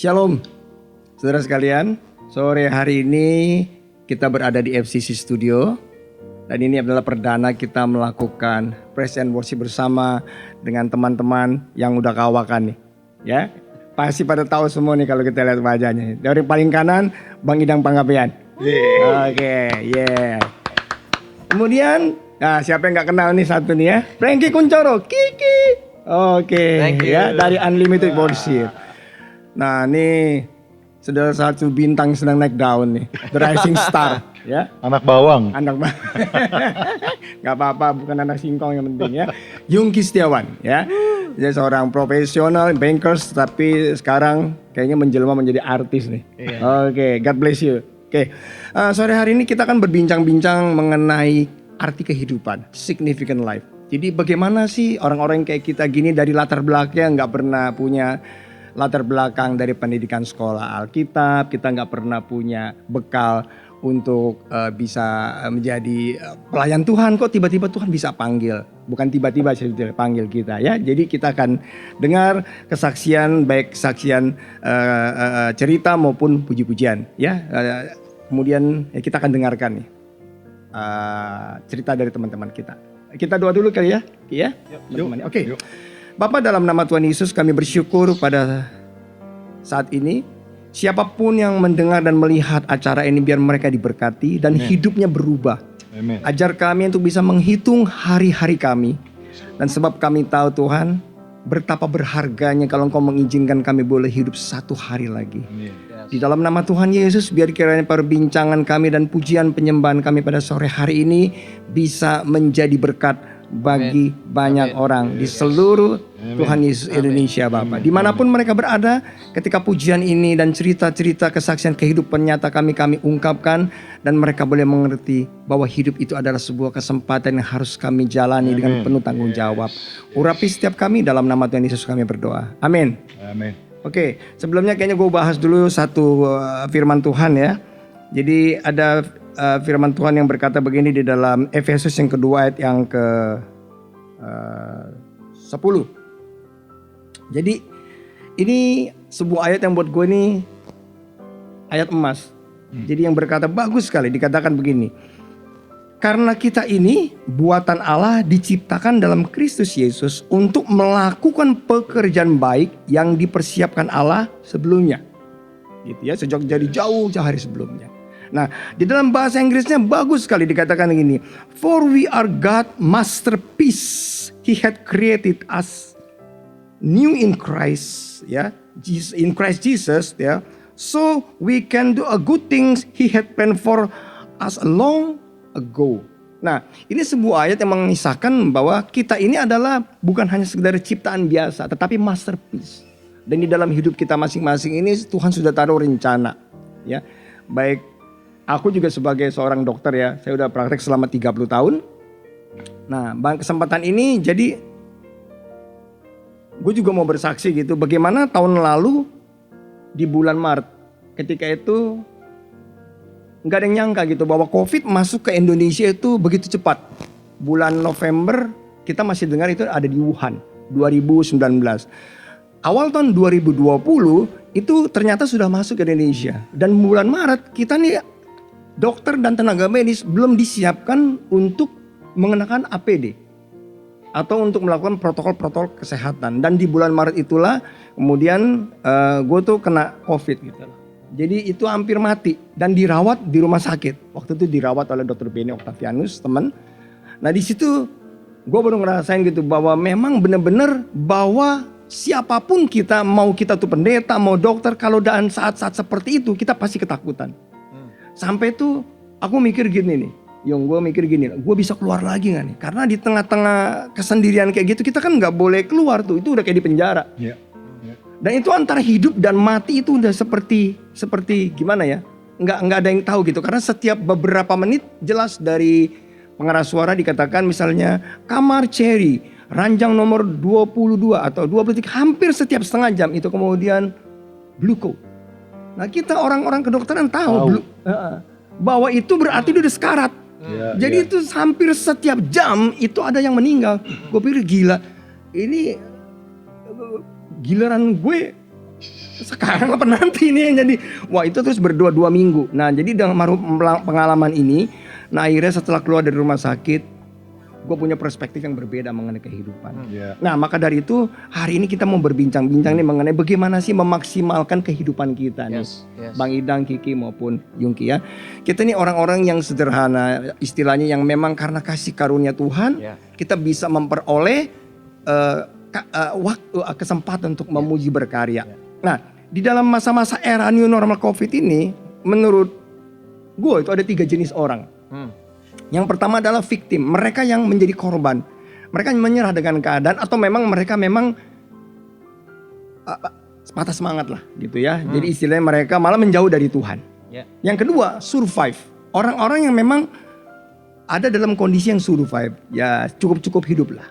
Shalom, saudara sekalian. Sore hari ini kita berada di FCC Studio. Dan ini adalah perdana kita melakukan praise and worship bersama dengan teman-teman yang udah kawakan nih. Ya, pasti pada tahu semua nih kalau kita lihat wajahnya. Dari paling kanan, Bang Idang Panggabean. Oke, yeah. Kemudian, nah siapa yang nggak kenal nih satu nih ya? Frankie Kuncoro, Kiki. Oke, ya dari Unlimited Worship. Nah ini sudah satu bintang sedang naik daun nih, The Rising Star, ya. Anak bawang. Anak nggak apa-apa, bukan anak singkong yang penting ya. Yungki Setiawan, ya. Dia seorang profesional bankers, tapi sekarang kayaknya menjelma menjadi artis nih. Oke, God bless you. Oke, sore hari ini kita akan berbincang-bincang mengenai arti kehidupan, significant life. Jadi bagaimana sih orang-orang kayak kita gini dari latar belakang nggak pernah punya latar belakang dari pendidikan sekolah Alkitab, kita nggak pernah punya bekal untuk bisa menjadi pelayan Tuhan, kok tiba-tiba Tuhan bisa panggil, bukan tiba-tiba saya panggil kita ya. Jadi kita akan dengar kesaksian, baik kesaksian cerita maupun puji-pujian ya. Kemudian ya, kita akan dengarkan nih cerita dari teman-teman kita. Kita doa dulu kali ya, ya. Oke. Bapak, dalam nama Tuhan Yesus kami bersyukur pada saat ini. Siapapun yang mendengar dan melihat acara ini biar mereka diberkati dan hidupnya berubah. Amen. Ajar kami untuk bisa menghitung hari-hari kami. Dan sebab kami tahu Tuhan, betapa berharganya kalau Engkau mengizinkan kami boleh hidup satu hari lagi. Amen. Di dalam nama Tuhan Yesus, biar kiranya perbincangan kami dan pujian penyembahan kami pada sore hari ini bisa menjadi berkat bagi banyak orang di seluruh Tuhan Yesus Indonesia, Bapak. Dimanapun mereka berada, ketika pujian ini dan cerita-cerita kesaksian kehidupan nyata kami ungkapkan, dan mereka boleh mengerti bahwa hidup itu adalah sebuah kesempatan yang harus kami jalani dengan penuh tanggung jawab. Urapi setiap kami, dalam nama Tuhan Yesus kami berdoa. Amin. Amin. Oke, sebelumnya kayaknya gue bahas dulu satu firman Tuhan ya. Jadi ada firman Tuhan yang berkata begini di dalam Efesus yang kedua ayat yang ke 10. Jadi ini sebuah ayat yang buat gue ini ayat emas. Jadi yang berkata bagus sekali, dikatakan begini. Karena kita ini buatan Allah diciptakan dalam Kristus Yesus untuk melakukan pekerjaan baik yang dipersiapkan Allah sebelumnya. Gitu ya, sejak dari jauh hari sebelumnya. Nah, di dalam bahasa Inggrisnya bagus sekali dikatakan begini. For we are God masterpiece. He had created us new in Christ, ya. In Christ Jesus, ya. So we can do a good things He had planned for us long ago. Nah, ini sebuah ayat yang mengisahkan bahwa kita ini adalah bukan hanya sekedar ciptaan biasa, tetapi masterpiece. Dan di dalam hidup kita masing-masing ini Tuhan sudah taruh rencana, ya. Baik, aku juga sebagai seorang dokter ya, saya udah praktek selama 30 tahun. Nah, kesempatan ini jadi gue juga mau bersaksi gitu, bagaimana tahun lalu di bulan Maret ketika itu nggak ada yang nyangka gitu bahwa COVID masuk ke Indonesia itu begitu cepat. Bulan November kita masih dengar itu ada di Wuhan 2019. Awal tahun 2020 itu ternyata sudah masuk ke Indonesia. Dan bulan Maret kita nih dokter dan tenaga medis belum disiapkan untuk mengenakan APD atau untuk melakukan protokol-protokol kesehatan. Dan di bulan Maret itulah kemudian gue tuh kena COVID gitu. Jadi itu hampir mati dan dirawat di rumah sakit. Waktu itu dirawat oleh Dr. Benny Octavianus, teman. Nah di situ gue baru ngerasain gitu bahwa memang benar-benar bahwa siapapun kita, mau kita tuh pendeta, mau dokter, kalau dalam saat-saat seperti itu kita pasti ketakutan. Sampai tuh aku mikir gini nih, gue mikir gini, gue bisa keluar lagi gak nih? Karena di tengah-tengah kesendirian kayak gitu kita kan gak boleh keluar tuh, itu udah kayak di penjara. Yeah. Dan itu antara hidup dan mati itu udah seperti gimana ya? Nggak ada yang tahu gitu. Karena setiap beberapa menit jelas dari pengeras suara dikatakan misalnya kamar Cherry, ranjang nomor 22 atau 23, hampir setiap setengah jam itu kemudian gluko. Nah kita orang-orang kedokteran tahu bahwa itu berarti dia udah sekarat. Jadi itu hampir setiap jam itu ada yang meninggal. Gue pikir gila, ini giliran gue sekarang apa nanti ini yang jadi. Wah itu terus berdoa 2 minggu. Nah jadi dengan pengalaman ini, nah akhirnya setelah keluar dari rumah sakit, gue punya perspektif yang berbeda mengenai kehidupan. Nah maka dari itu hari ini kita mau berbincang-bincang nih mengenai bagaimana sih memaksimalkan kehidupan kita nih. Bang Idang, Kiki maupun Yungki ya. Kita nih orang-orang yang sederhana, istilahnya yang memang karena kasih karunia Tuhan, kita bisa memperoleh waktu, kesempatan untuk memuji berkarya. Nah di dalam masa-masa era new normal COVID ini, menurut gue itu ada 3 jenis orang. Yang pertama adalah victim, mereka yang menjadi korban. Mereka menyerah dengan keadaan atau memang mereka patah semangat lah gitu ya. Jadi istilahnya mereka malah menjauh dari Tuhan. Yang kedua survive, orang-orang yang memang ada dalam kondisi yang survive, ya cukup-cukup hidup lah.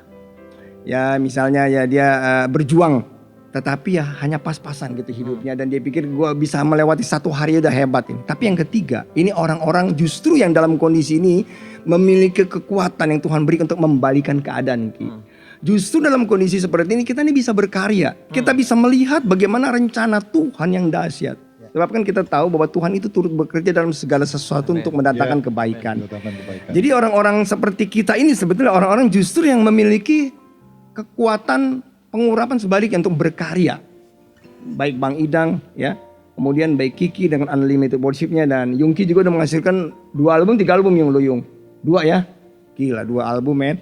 Ya misalnya ya dia berjuang, tetapi ya hanya pas-pasan gitu hidupnya dan dia pikir gue bisa melewati 1 hari udah hebat ini. Tapi yang ketiga, ini orang-orang justru yang dalam kondisi ini memiliki kekuatan yang Tuhan beri untuk membalikan keadaan. Justru dalam kondisi seperti ini kita ini bisa berkarya. Kita bisa melihat bagaimana rencana Tuhan yang dahsyat. Sebab kan kita tahu bahwa Tuhan itu turut bekerja dalam segala sesuatu untuk mendatangkan kebaikan. Jadi orang-orang seperti kita ini sebetulnya orang-orang justru yang memiliki kekuatan pengurapan sebaliknya untuk berkarya. Baik Bang Idang ya, kemudian baik Kiki dengan Unlimited Worship-nya, dan Yungki juga udah menghasilkan 2 album, 3 album yang lo Yung. 2 ya, gila 2 album men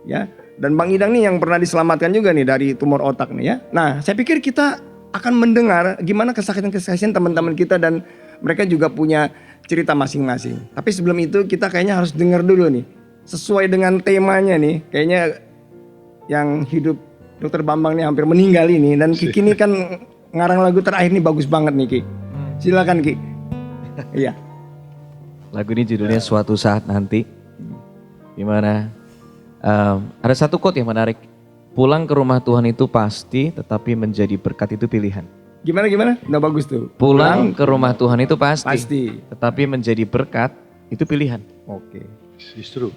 ya. Dan Bang Idang nih yang pernah diselamatkan juga nih dari tumor otak nih ya. Nah saya pikir kita akan mendengar gimana kesaksian-kesaksian teman-teman kita dan mereka juga punya cerita masing-masing. Tapi sebelum itu kita kayaknya harus dengar dulu nih, sesuai dengan temanya nih, kayaknya yang hidup Dokter Bambang nih hampir meninggal ini, dan Kiki ini kan ngarang lagu terakhir nih bagus banget nih Ki. Silakan Ki. Iya. Lagu ini judulnya Suatu Saat Nanti. Dimana ada satu quote yang menarik. Pulang ke rumah Tuhan itu pasti, tetapi menjadi berkat itu pilihan. Gimana? Udah bagus tuh. Pulang ke rumah Tuhan itu pasti. Pasti. Tetapi menjadi berkat itu pilihan. Oke. It's true.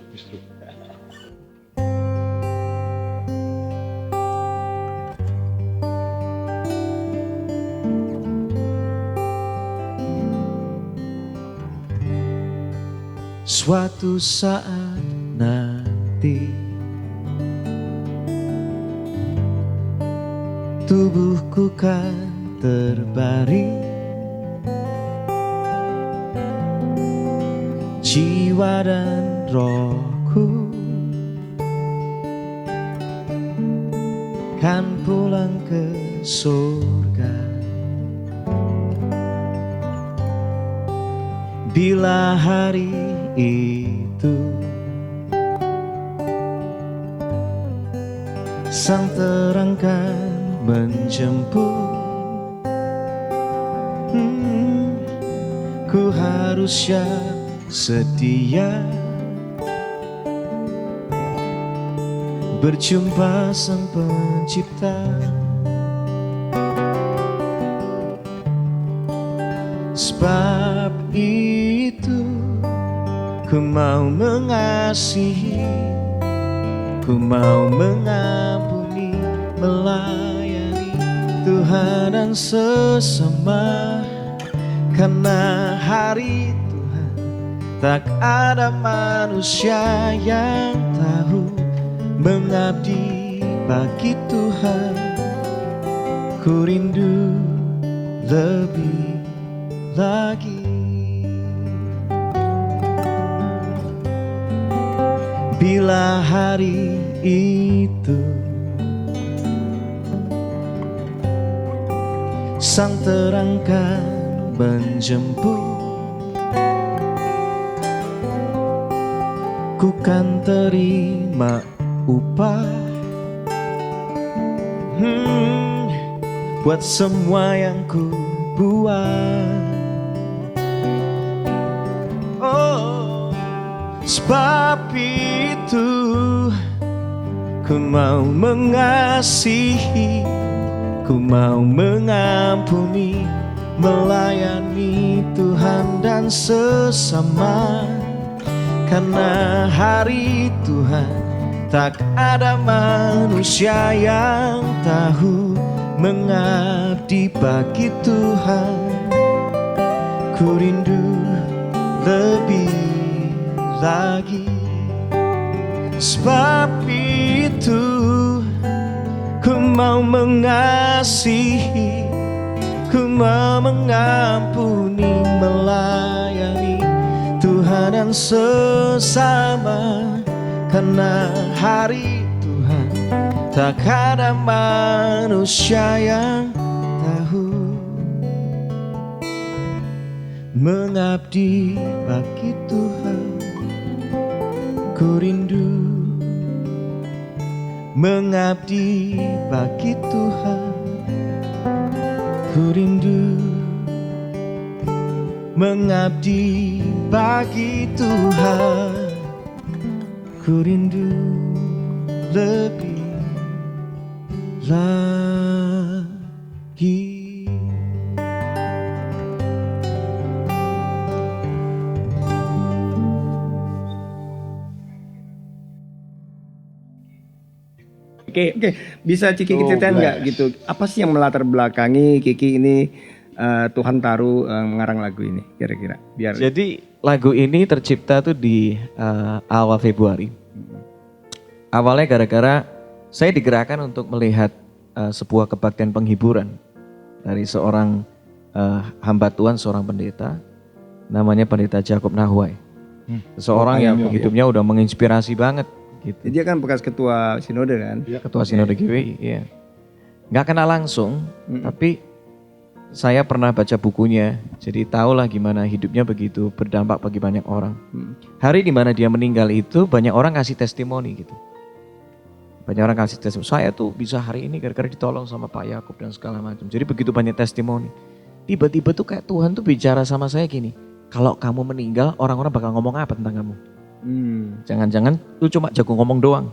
Suatu saat nanti tubuhku kan terbaring, jiwa dan rohku kan pulang ke surga. Bila hari itu sang terang kan menjemput, ku harus siap sedia berjumpa sang pencipta. Sebab itu ku mau mengasihi, ku mau mengampuni, melayani Tuhan dan sesama. Karena hari Tuhan tak ada manusia yang tahu mengabdi bagi Tuhan. Ku rindu lebih lagi. Bila hari itu sang terang kan menjemput, ku kan terima upah buat semua yang ku buat. Sebab itu ku mau mengasihi, ku mau mengampuni, melayani Tuhan dan sesama. Karena hari Tuhan tak ada manusia yang tahu mengabdi bagi Tuhan. Ku rindu lebih lagi. Sebab itu ku mau mengasihi, ku mau mengampuni, melayani Tuhan dan sesama. Karena hari Tuhan tak ada manusia yang tahu. Mengabdi bagi Tuhan, ku rindu. Mengabdi bagi Tuhan, ku rindu. Mengabdi bagi Tuhan, ku rindu lebih lagi. Oke, bisa Kiki ceritain nggak gitu? Apa sih yang melatar belakangi Kiki ini Tuhan taruh mengarang lagu ini kira-kira? Biar Jadi lagu ini tercipta tuh di awal Februari. Awalnya gara-gara saya digerakkan untuk melihat sebuah kebaktian penghiburan dari seorang hamba Tuhan, seorang pendeta, namanya Pendeta Jacob Nahuai. Seseorang yang hidupnya udah menginspirasi banget. Gitu. dia kan bekas ketua sinode kan? Ketua Sinode GWI, iya. Nggak kenal langsung, tapi saya pernah baca bukunya, jadi tahulah gimana hidupnya begitu berdampak bagi banyak orang. Hari dimana dia meninggal itu banyak orang kasih testimoni gitu. Banyak orang kasih testimoni, saya tuh bisa hari ini gara-gara ditolong sama Pak Yakub dan segala macam. Jadi begitu banyak testimoni. Tiba-tiba tuh kayak Tuhan tuh bicara sama saya gini, kalau kamu meninggal orang-orang bakal ngomong apa tentang kamu? Jangan-jangan lu cuma jago ngomong doang,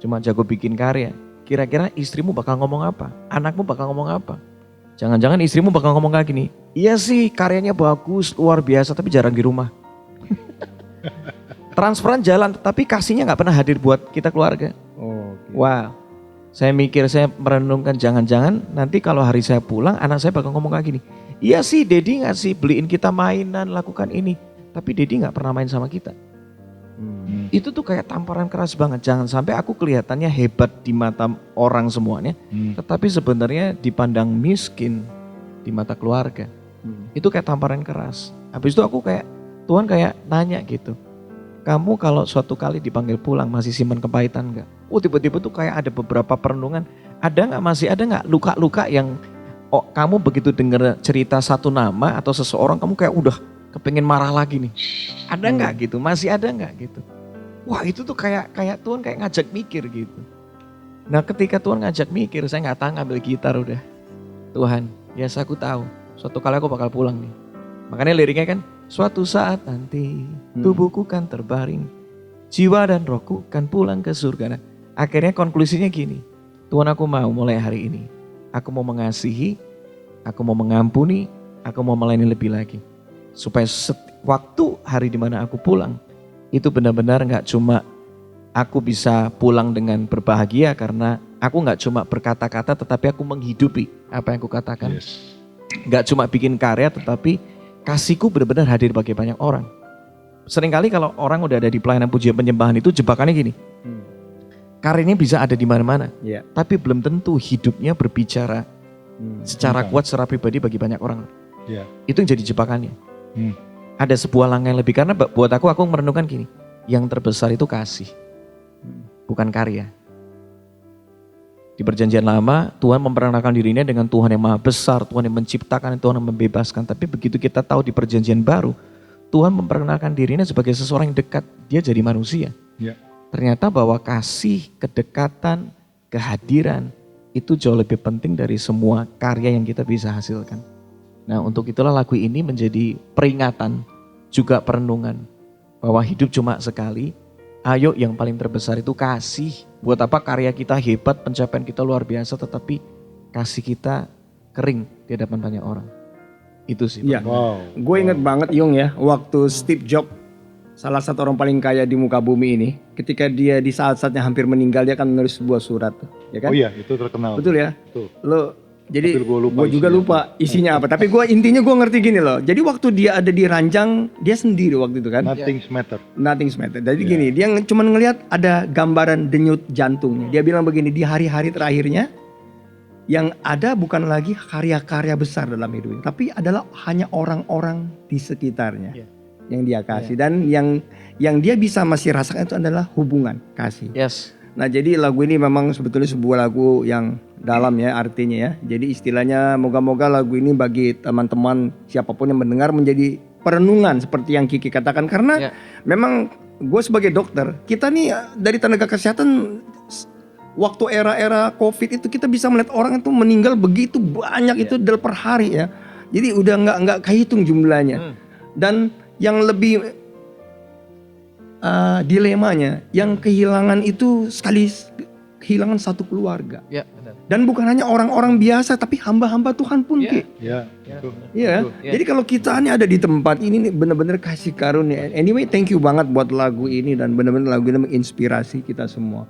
cuma jago bikin karya. Kira-kira istrimu bakal ngomong apa? Anakmu bakal ngomong apa? Jangan-jangan istrimu bakal ngomong kayak gini, iya sih karyanya bagus, luar biasa tapi jarang di rumah. Transferan jalan tapi kasihnya gak pernah hadir buat kita keluarga. Wow, saya mikir, saya merenungkan jangan-jangan nanti kalau hari saya pulang anak saya bakal ngomong kayak gini, iya sih Dedi ngasih beliin kita mainan, lakukan ini, tapi Dedi gak pernah main sama kita. Itu tuh kayak tamparan keras banget. Jangan sampai aku kelihatannya hebat di mata orang semuanya, tetapi sebenarnya dipandang miskin di mata keluarga. Itu kayak tamparan keras. Habis itu aku kayak, Tuhan kayak nanya gitu, kamu kalau suatu kali dipanggil pulang masih simpan kepahitan gak? Oh tiba-tiba tuh kayak ada beberapa perenungan, masih ada gak luka-luka yang kamu begitu dengar cerita satu nama atau seseorang kamu kayak udah kepengen marah lagi nih, ada nggak gitu, masih ada nggak gitu. Wah itu tuh kayak Tuhan kayak ngajak mikir gitu. Nah ketika Tuhan ngajak mikir, saya nggak tahu ngambil gitar udah, Tuhan yes aku tahu suatu kali aku bakal pulang nih. Makanya liriknya kan, suatu saat nanti tubuhku kan terbaring, jiwa dan rohku kan pulang ke surga. Nah, akhirnya konklusinya gini, Tuhan aku mau mulai hari ini, aku mau mengasihi, aku mau mengampuni, aku mau melayani lebih lagi. Supaya waktu hari dimana aku pulang, itu benar-benar gak cuma aku bisa pulang dengan berbahagia karena aku gak cuma berkata-kata tetapi aku menghidupi apa yang aku katakan. Gak cuma bikin karya tetapi kasihku benar-benar hadir bagi banyak orang. Seringkali kalau orang udah ada di pelayanan pujian penyembahan itu jebakannya gini, karyanya bisa ada di mana-mana, tapi belum tentu hidupnya berbicara secara kuat secara pribadi bagi banyak orang. Itu yang jadi jebakannya. Ada sebuah langkah yang lebih, karena buat aku merenungkan gini, yang terbesar itu kasih, bukan karya. Di perjanjian lama Tuhan memperkenalkan dirinya dengan Tuhan yang maha besar, Tuhan yang menciptakan, Tuhan yang membebaskan. Tapi begitu kita tahu di perjanjian baru, Tuhan memperkenalkan dirinya sebagai seseorang yang dekat, dia jadi manusia. Ternyata bahwa kasih, kedekatan, kehadiran itu jauh lebih penting dari semua karya yang kita bisa hasilkan. Nah untuk itulah lagu ini menjadi peringatan, juga perenungan, bahwa hidup cuma sekali, ayo yang paling terbesar itu kasih. Buat apa karya kita hebat, pencapaian kita luar biasa, tetapi kasih kita kering di hadapan banyak orang. Itu sih. Gue inget banget Yung ya, waktu Steve Jobs salah satu orang paling kaya di muka bumi ini, ketika dia di saat-saatnya hampir meninggal, dia akan menulis sebuah surat, ya kan? Oh iya, itu terkenal. Betul ya? Betul. Jadi Tapi gue juga lupa isinya apa. Tapi intinya gue ngerti gini loh. Jadi waktu dia ada di ranjang, dia sendiri waktu itu kan. Nothing's matter. Nothing's matter. Jadi gini, dia cuma ngelihat ada gambaran denyut jantungnya. Dia bilang begini, di hari-hari terakhirnya yang ada bukan lagi karya-karya besar dalam hidupnya, tapi adalah hanya orang-orang di sekitarnya yang dia kasih. Dan yang dia bisa masih rasakan itu adalah hubungan kasih. Yes. Nah jadi lagu ini memang sebetulnya sebuah lagu yang dalam ya artinya ya. Jadi istilahnya moga-moga lagu ini bagi teman-teman siapapun yang mendengar menjadi perenungan seperti yang Kiki katakan. Karena memang gue sebagai dokter, kita nih dari tenaga kesehatan waktu era-era COVID itu kita bisa melihat orang itu meninggal begitu banyak itu per hari ya. Jadi udah nggak kehitung jumlahnya. Dan yang lebih dilemanya, yang kehilangan itu kehilangan satu keluarga. Ya, benar. Dan bukan hanya orang-orang biasa, tapi hamba-hamba Tuhan pun, Ki. Iya. Iya. Jadi kalau kita ini ada di tempat ini nih benar-benar kasih karunia. Anyway, thank you banget buat lagu ini dan benar-benar lagu ini menginspirasi kita semua.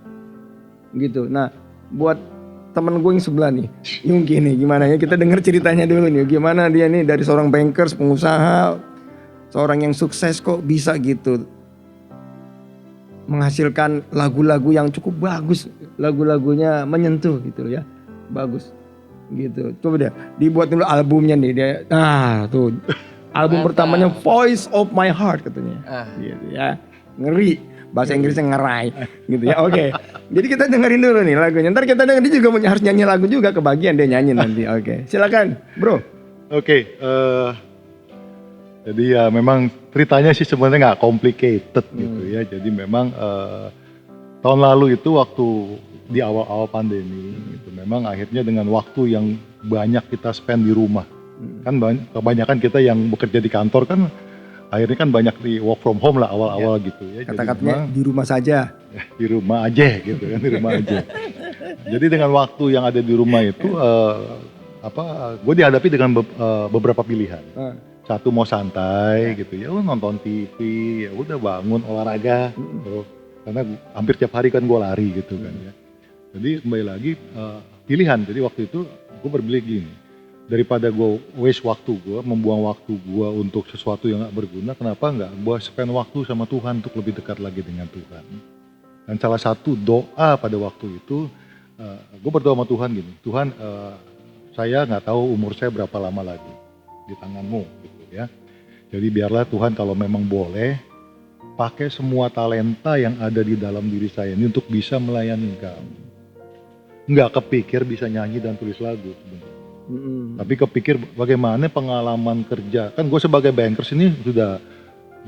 Gitu. Nah, buat temen gue yang sebelah nih, Yungki nih, gimana ya? Kita dengar ceritanya dulu nih. Gimana dia nih dari seorang bankers, pengusaha, seorang yang sukses kok bisa gitu menghasilkan lagu-lagu yang cukup bagus, lagu-lagunya menyentuh gitu ya, bagus gitu. Coba deh dibuat dulu albumnya nih dia. Nah tuh album pertamanya Voice of My Heart katanya, gitu ya, ngeri, bahasa Inggrisnya ngerai gitu ya. Oke. Jadi kita dengerin dulu nih lagunya. Ntar kita dengerin, dia juga harus nyanyi lagu juga, kebagian dia nyanyi nanti. Oke. Silakan bro. Oke. Jadi ya memang ceritanya sih sebenarnya nggak complicated gitu ya. Jadi memang tahun lalu itu waktu di awal-awal pandemi itu memang akhirnya dengan waktu yang banyak kita spend di rumah. Kan kebanyakan kita yang bekerja di kantor kan akhirnya kan banyak di work from home lah awal-awal gitu ya. Kata-katanya di rumah saja. Di rumah aja gitu kan, di rumah aja. Jadi dengan waktu yang ada di rumah itu gue dihadapi dengan beberapa pilihan. Satu mau santai gitu ya, nonton TV, ya udah bangun olahraga, gitu. Karena hampir tiap hari kan gue lari gitu kan ya. Jadi kembali lagi pilihan. Jadi waktu itu gue berpikir gini, daripada gue waste waktu gue, membuang waktu gue untuk sesuatu yang gak berguna, kenapa nggak gue spend waktu sama Tuhan untuk lebih dekat lagi dengan Tuhan. Dan salah satu doa pada waktu itu, gue berdoa sama Tuhan gini, Tuhan saya nggak tahu umur saya berapa lama lagi di tangan-Mu gitu ya. Jadi biarlah Tuhan kalau memang boleh pakai semua talenta yang ada di dalam diri saya ini untuk bisa melayani Engkau. Nggak kepikir bisa nyanyi dan tulis lagu sebenarnya. Tapi kepikir bagaimana pengalaman kerja. Kan gue sebagai bankers ini sudah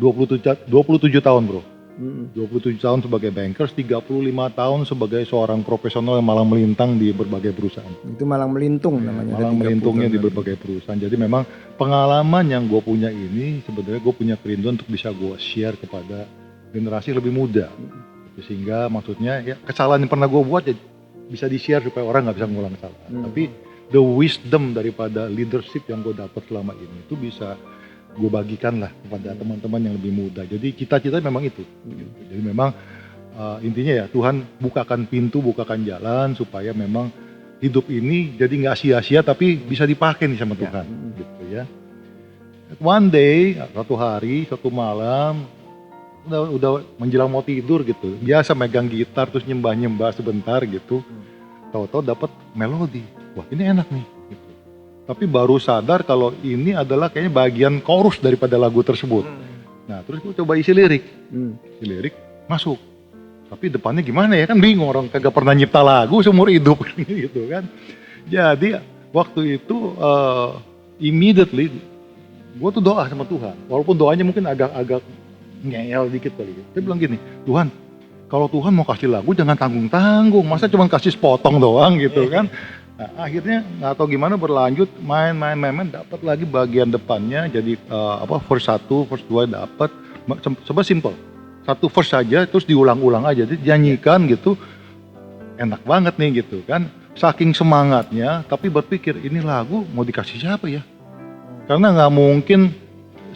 27 tahun bro. 27 tahun sebagai bankers, 35 tahun sebagai seorang profesional yang malang melintang di berbagai perusahaan. Itu malang melintung namanya. Malang melintungnya di berbagai perusahaan. Jadi memang pengalaman yang gue punya ini sebenarnya gue punya kerinduan untuk bisa gue share kepada generasi lebih muda. Sehingga maksudnya ya kesalahan yang pernah gue buat ya bisa di-share supaya orang gak bisa ngulang kesalahan. Tapi the wisdom daripada leadership yang gue dapat selama ini itu bisa gue bagikan lah kepada teman-teman yang lebih muda. Jadi cita-cita memang itu. Jadi memang intinya ya Tuhan bukakan pintu, bukakan jalan supaya memang hidup ini jadi nggak sia-sia tapi bisa dipakai nih sama Tuhan. Gitu ya. One day, satu hari, satu malam, udah menjelang mau tidur gitu. Biasa megang gitar terus nyembah-nyembah sebentar gitu. Tahu-tahu dapat melodi. Wah ini enak nih. Tapi baru sadar kalau ini adalah kayaknya bagian chorus daripada lagu tersebut. Nah terus gue coba isi lirik. Isi lirik masuk. Tapi depannya gimana ya, kan bingung, orang kagak pernah nyipta lagu seumur hidup gitu kan. Jadi waktu itu immediately gue tuh doa sama Tuhan. Walaupun doanya mungkin agak ngeyel dikit kali ya. Dia bilang gini, Tuhan kalau Tuhan mau kasih lagu jangan tanggung-tanggung. Masa cuma kasih sepotong doang gitu kan. Nah, akhirnya nggak tahu gimana berlanjut main dapat lagi bagian depannya jadi verse 1, verse 2 dapat coba simple. Satu verse saja terus diulang-ulang aja dinyanyikan gitu. Enak banget nih gitu kan. Saking semangatnya tapi berpikir ini lagu mau dikasih siapa ya? Karena nggak mungkin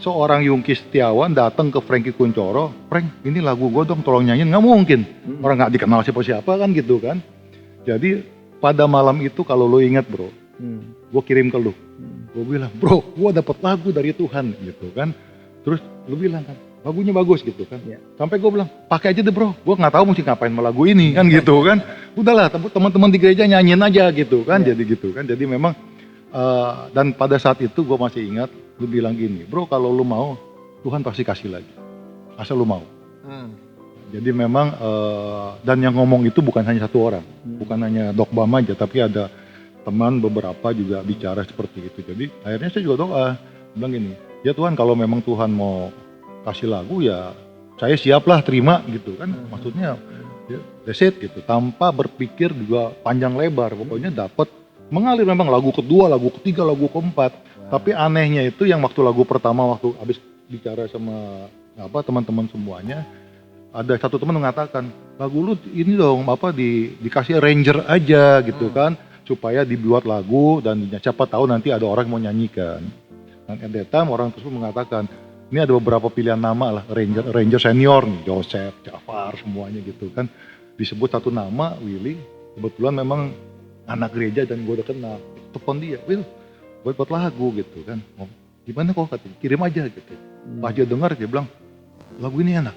seorang Yungki Setiawan datang ke Frankie Kuncoro, Frank ini lagu gue dong tolong nyanyiin, nggak mungkin. Orang nggak dikenal siapa-siapa kan gitu kan. Jadi pada malam itu kalau lo ingat bro, gue kirim ke lo, gue bilang bro gue dapet lagu dari Tuhan gitu kan. Terus lo bilang kan lagunya bagus gitu kan. Sampai gue bilang pakai aja deh bro, gue nggak tahu mesti ngapain sama lagu ini kan gitu kan. Udahlah teman-teman di gereja nyanyiin aja gitu kan. Jadi gitu kan. Jadi memang dan pada saat itu gue masih ingat lu bilang gini, bro kalau lu mau Tuhan pasti kasih lagi, asal lu mau. Jadi memang dan yang ngomong itu bukan hanya satu orang, bukan hanya Dok Bam aja, tapi ada teman beberapa juga bicara seperti itu. Jadi akhirnya saya juga doa, bilang gini, ya Tuhan kalau memang Tuhan mau kasih lagu ya saya siaplah terima gitu kan. Maksudnya ya, that's it gitu, tanpa berpikir juga panjang lebar, pokoknya dapat mengalir memang lagu kedua, lagu ketiga, lagu keempat. Tapi anehnya itu yang waktu lagu pertama waktu habis bicara sama teman-teman semuanya, ada satu teman mengatakan lagu lu ini dong dikasih arranger aja gitu kan, supaya dibuat lagu dan siapa tahu nanti ada orang yang mau nyanyikan. Dan at that time orang tersebut mengatakan ini ada beberapa pilihan nama lah, arranger senior nih, Joseph, Jafar semuanya gitu kan. Disebut satu nama Willy, kebetulan memang anak gereja dan gue udah kenal, telepon dia, Will, buat lagu gitu kan, gimana kok katanya, kirim aja gitu. Pas dia dengar dia bilang, lagu ini enak,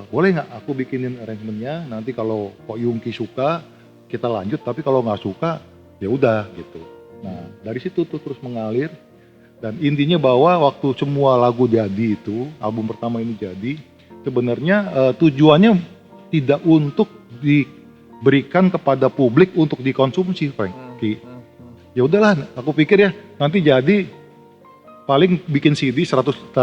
boleh nggak aku bikinin arrangementnya, nanti kalau kok Yungki suka kita lanjut, tapi kalau nggak suka ya udah gitu. Nah dari situ tuh terus mengalir, dan intinya bahwa waktu semua lagu jadi itu, album pertama ini jadi, sebenarnya tujuannya tidak untuk diberikan kepada publik untuk dikonsumsi, Frank. Ya udahlah, aku pikir ya nanti jadi paling bikin CD 100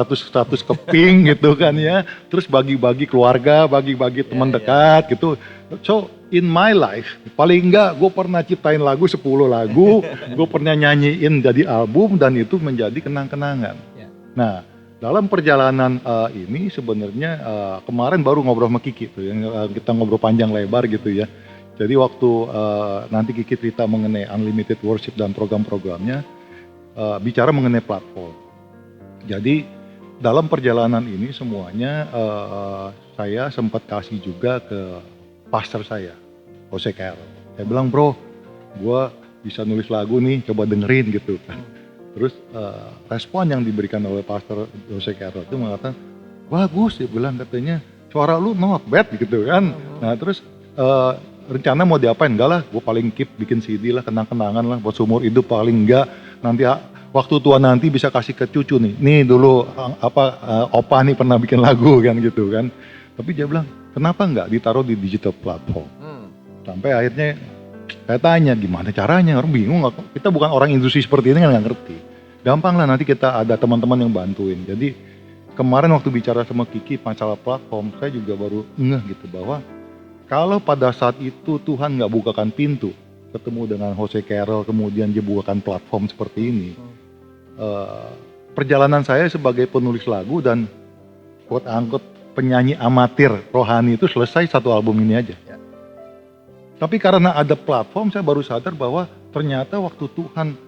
keping gitu kan ya, terus bagi-bagi keluarga, bagi-bagi teman dekat gitu. So in my life paling enggak gue pernah ciptain lagu 10 lagu, gue pernah nyanyiin jadi album dan itu menjadi kenang-kenangan. Nah dalam perjalanan ini sebenarnya kemarin baru ngobrol sama Kiki tuh, yang kita ngobrol panjang lebar gitu ya. Jadi waktu nanti Kiki cerita mengenai Unlimited Worship dan program-programnya, bicara mengenai platform. Jadi dalam perjalanan ini semuanya saya sempat kasih juga ke pastor saya, Jose Carroll. Saya bilang bro, gue bisa nulis lagu nih, coba dengerin gitu kan. Terus respon yang diberikan oleh pastor Jose Carroll itu mengatakan, bagus, dia bilang katanya, suara lu not bad gitu kan. Nah terus rencana mau diapain? Enggak lah, gue paling keep bikin CD lah, kenang-kenangan lah buat seumur hidup, paling enggak nanti waktu tua nanti bisa kasih ke cucu nih. Nih dulu opa nih pernah bikin lagu kan gitu kan. Tapi dia bilang, kenapa enggak ditaruh di digital platform? Sampai akhirnya saya tanya gimana caranya, orang bingung, kita bukan orang industri seperti ini kan nggak ngerti. Gampang lah, nanti kita ada teman-teman yang bantuin. Jadi kemarin waktu bicara sama Kiki masalah platform, saya juga baru ngeh gitu bahwa kalau pada saat itu Tuhan nggak bukakan pintu, ketemu dengan Jose Carroll, kemudian dia bukakan platform seperti ini, perjalanan saya sebagai penulis lagu dan quote-unquote penyanyi amatir rohani itu selesai satu album ini aja. Tapi karena ada platform, saya baru sadar bahwa ternyata waktu Tuhan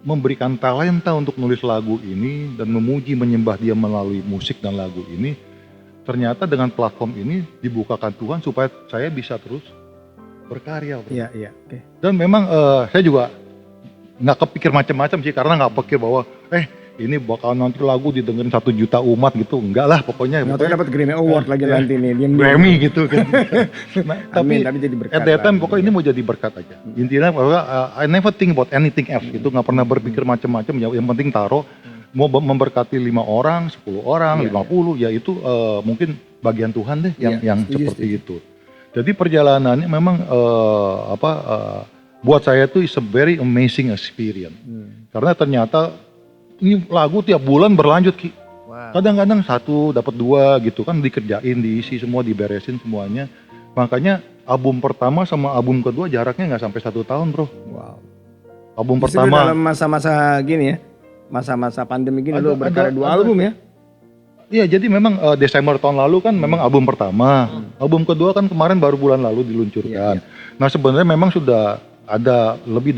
memberikan talenta untuk nulis lagu ini dan memuji menyembah Dia melalui musik dan lagu ini, ternyata dengan platform ini dibukakan Tuhan supaya saya bisa terus berkarya. Iya. Okay. Dan memang saya juga nggak kepikir macam-macam sih, karena nggak pikir bahwa ini bakal nanti lagu didengerin 1 juta umat gitu, enggak lah pokoknya. Nggak dapat Grammy Award lagi nanti nih. Grammy gitu kan. Nah, tapi jadi berkat. At that time pokoknya ini mau jadi berkat aja. Intinya bahwa I never think about anything else, itu nggak pernah berpikir macam-macam, yang penting taruh. Mau memberkati 5 orang, 10 orang, 50, ya itu mungkin bagian Tuhan deh yang seperti itu. Jadi perjalanannya memang buat saya itu is a very amazing experience. Karena ternyata ini lagu tiap bulan berlanjut Ki. Kadang-kadang 1 dapat 2 gitu kan, dikerjain, diisi semua, diberesin semuanya. Makanya album pertama sama album kedua jaraknya nggak sampai 1 tahun bro. Wow. Album justru pertama dalam masa-masa gini ya, masa-masa pandemi gini lo berkarya 2 album ya? Iya, jadi memang Desember tahun lalu kan memang album pertama. Album kedua kan kemarin baru bulan lalu diluncurkan. Nah sebenarnya memang sudah ada lebih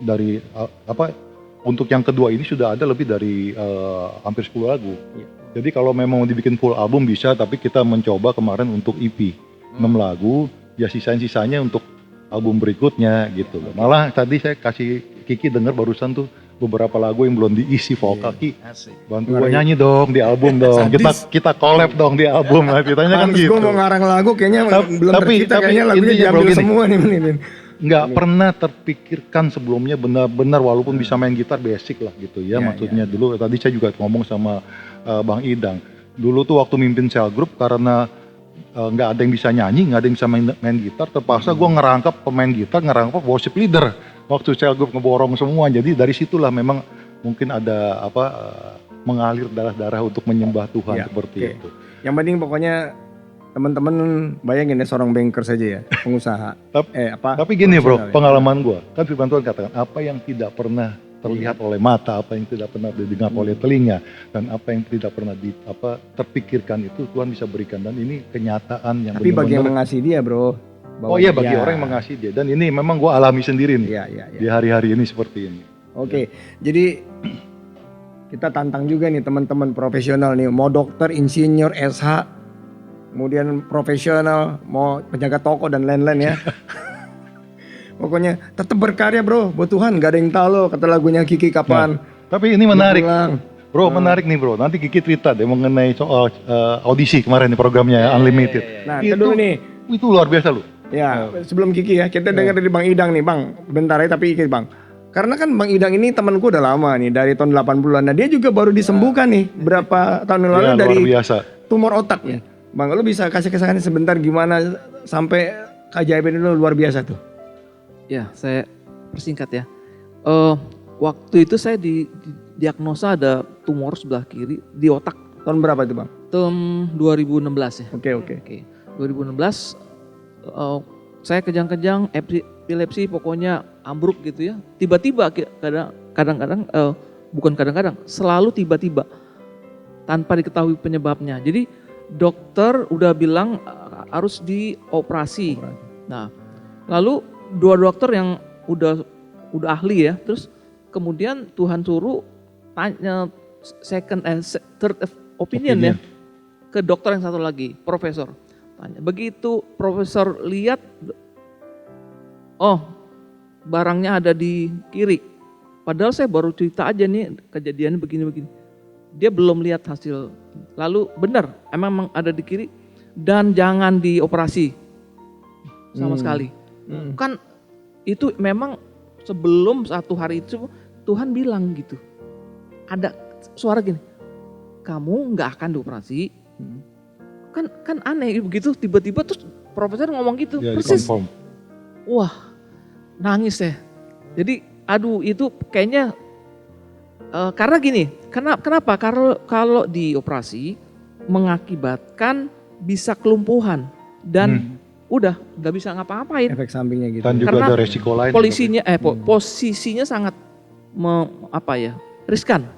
dari untuk yang kedua ini sudah ada lebih dari hampir 10 lagu. Iya. Jadi kalau memang mau dibikin full album bisa, tapi kita mencoba kemarin untuk EP 6 lagu, ya sisanya untuk album berikutnya gitu loh. Malah tadi saya kasih Kiki denger barusan tuh beberapa lagu yang belum diisi vokal. Ki, bantu gue nyanyi dong di album dong. Kita collab dong di album. Nah, ditanya kan gitu. Gue mau ngarang lagu kayaknya belum tercipta, kayaknya lagunya intinya, diambil bro, gini, semua nih. nggak pernah terpikirkan sebelumnya benar-benar walaupun bisa main gitar basic lah gitu ya, maksudnya dulu tadi saya juga ngomong sama Bang Idang dulu tuh waktu mimpin sel group karena nggak ada yang bisa nyanyi, nggak ada yang bisa main gitar, terpaksa gue ngerangkap pemain gitar, ngerangkap worship leader waktu sel group ngeborong semua. Jadi dari situlah memang mungkin ada mengalir darah-darah untuk menyembah Tuhan seperti itu. Yang penting pokoknya teman-teman bayangin ya seorang banker saja ya, pengusaha. Tapi gini bro, pengalaman gue, kan firman Tuhan katakan apa yang tidak pernah terlihat oleh mata, apa yang tidak pernah didengar oleh telinga, dan apa yang tidak pernah terpikirkan itu Tuhan bisa berikan, dan ini kenyataan yang tapi bagi yang mengasihi dia bro. Oh iya, bagi orang yang mengasihi dia, dan ini memang gue alami sendiri nih di hari-hari ini seperti ini. Oke, jadi kita tantang juga nih teman-teman profesional nih, mau dokter, insinyur, SH, kemudian profesional, mau penjaga toko dan lain-lain ya. Pokoknya tetap berkarya bro, buat Tuhan, gak ada yang tahu loh kata lagunya Kiki kapan. Tapi ini menarik, bro, menarik nih bro. Nanti Kiki cerita deh mengenai soal audisi kemarin di programnya Unlimited. Nah, itu dulu nih. Itu luar biasa loh. Ya, sebelum Kiki ya, kita dengar dari Bang Idang nih, Bang. Bentar ya, tapi ikut Bang. Karena kan Bang Idang ini temanku udah lama nih, dari tahun 80-an. Nah, dia juga baru disembuhkan nih berapa tahun yang lalu dari tumor otak ya. Bang, lu bisa kasih kesaksian sebentar gimana sampai keajaiban itu luar biasa tuh. Ya, saya persingkat ya. Waktu itu saya diagnosa ada tumor sebelah kiri di otak. Tahun berapa itu Bang? Tahun 2016 ya. Oke. 2016 saya kejang-kejang epilepsi, pokoknya ambruk gitu ya. Tiba-tiba kadang-kadang bukan kadang-kadang, selalu tiba-tiba tanpa diketahui penyebabnya. Jadi dokter udah bilang harus dioperasi. Nah, lalu dua dokter yang udah ahli ya, terus kemudian Tuhan suruh tanya third opinion ya ke dokter yang satu lagi, profesor. Tanya, begitu profesor lihat, oh barangnya ada di kiri. Padahal saya baru cerita aja nih kejadiannya begini-begini. Dia belum lihat hasil. Lalu benar, emang ada di kiri dan jangan dioperasi sama sekali. Kan itu memang sebelum satu hari itu Tuhan bilang gitu. Ada suara gini, kamu nggak akan dioperasi. Kan aneh begitu, tiba-tiba terus profesor ngomong gitu, persis. Confirm. Wah, nangis ya. Jadi aduh itu kayaknya karena gini, kenapa? Kalau dioperasi mengakibatkan bisa kelumpuhan dan udah nggak bisa ngapa-ngapain. Efek sampingnya gitu. Dan juga karena ada resiko lain. Posisinya sangat riskan.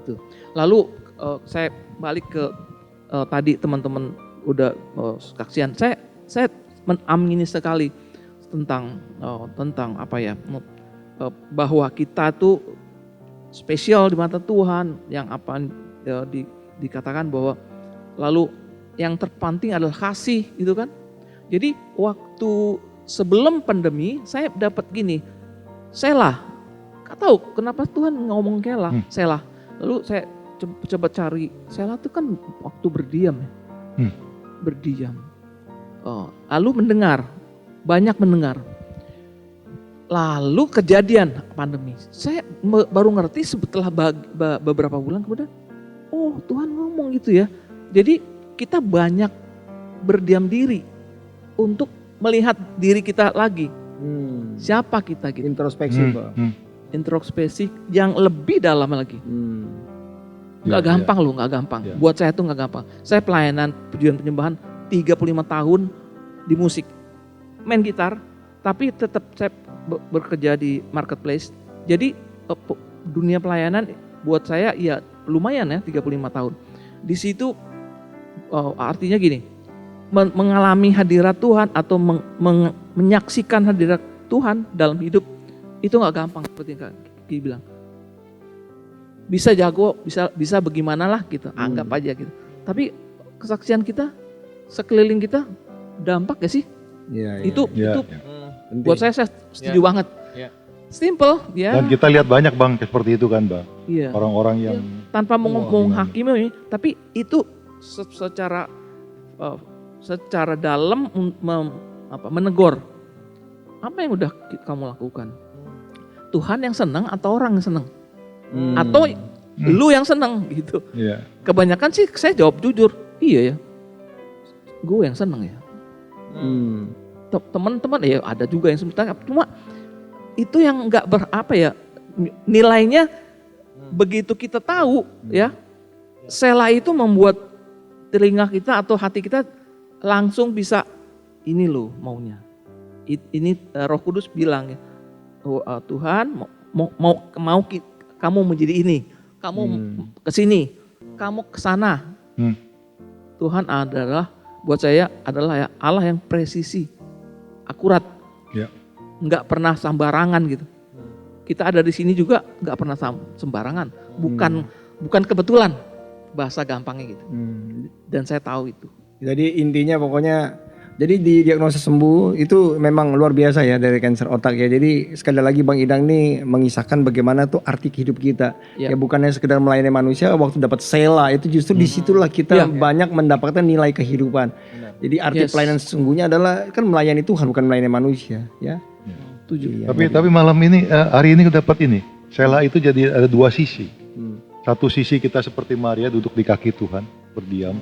Gitu. Lalu saya balik ke tadi teman-teman udah saksian. Saya mengamini sekali tentang bahwa kita tuh spesial di mata Tuhan, yang dikatakan bahwa lalu yang terpenting adalah kasih gitu kan. Jadi waktu sebelum pandemi saya dapat gini, Selah, gak tahu kenapa Tuhan ngomong Selah. Lalu saya coba cari, Selah itu kan waktu berdiam ya. Berdiam. Lalu mendengar, banyak mendengar. Lalu kejadian pandemi. Saya baru ngerti setelah beberapa bulan kemudian, oh Tuhan ngomong gitu ya. Jadi kita banyak berdiam diri untuk melihat diri kita lagi. Siapa kita gitu. Introspeksi. Introspeksi yang lebih dalam lagi. Gak gampang loh, gak gampang. Buat saya tuh gak gampang. Saya pelayanan pujian penyembahan 35 tahun di musik. Main gitar, tapi tetap saya bekerja di marketplace. Jadi dunia pelayanan buat saya ya lumayan ya 35 tahun. Di situ artinya gini, mengalami hadirat Tuhan atau menyaksikan hadirat Tuhan dalam hidup itu gak gampang seperti yang Kiki bilang. bisa jago, bisa bagaimana lah gitu, anggap aja gitu. Tapi kesaksian kita, sekeliling kita, dampak gak sih? Iya, Itu penting. buat saya setuju banget. Ya. Simple ya. Dan kita lihat banyak Bang seperti itu kan Bang. Iya. Orang-orang yang Tanpa mau Wah, menghakimi, tapi itu secara dalam menegur. Apa yang udah kamu lakukan? Tuhan yang senang atau orang yang senang? Atau lu yang senang gitu. Iya. Kebanyakan sih saya jawab jujur, iya ya. Gue yang senang ya. Teman-teman ya ada juga yang sebentar, cuma itu yang nggak nilainya begitu kita tahu ya, Sela itu membuat telinga kita atau hati kita langsung bisa ini loh maunya. Ini Roh Kudus bilang ya, Tuhan mau kamu menjadi ini, kamu ke sini, kamu ke sana. Tuhan buat saya adalah ya Allah yang presisi, akurat, nggak pernah sembarangan gitu. Kita ada di sini juga nggak pernah sembarangan, bukan kebetulan, bahasa gampangnya gitu. Dan saya tahu itu. Jadi intinya pokoknya, jadi di diagnosa sembuh itu memang luar biasa ya dari kanker otak ya. Jadi sekali lagi Bang Idang nih mengisahkan bagaimana tuh arti hidup kita. Ya bukannya sekedar melayani manusia, waktu dapat Sela itu justru disitulah kita banyak mendapatkan nilai kehidupan. Jadi arti pelayanan sesungguhnya adalah kan melayani Tuhan, bukan melayani manusia ya. Tujuh. Tapi malam ini, hari ini dapat ini. Sela itu jadi ada dua sisi. Satu sisi kita seperti Maria duduk di kaki Tuhan, berdiam,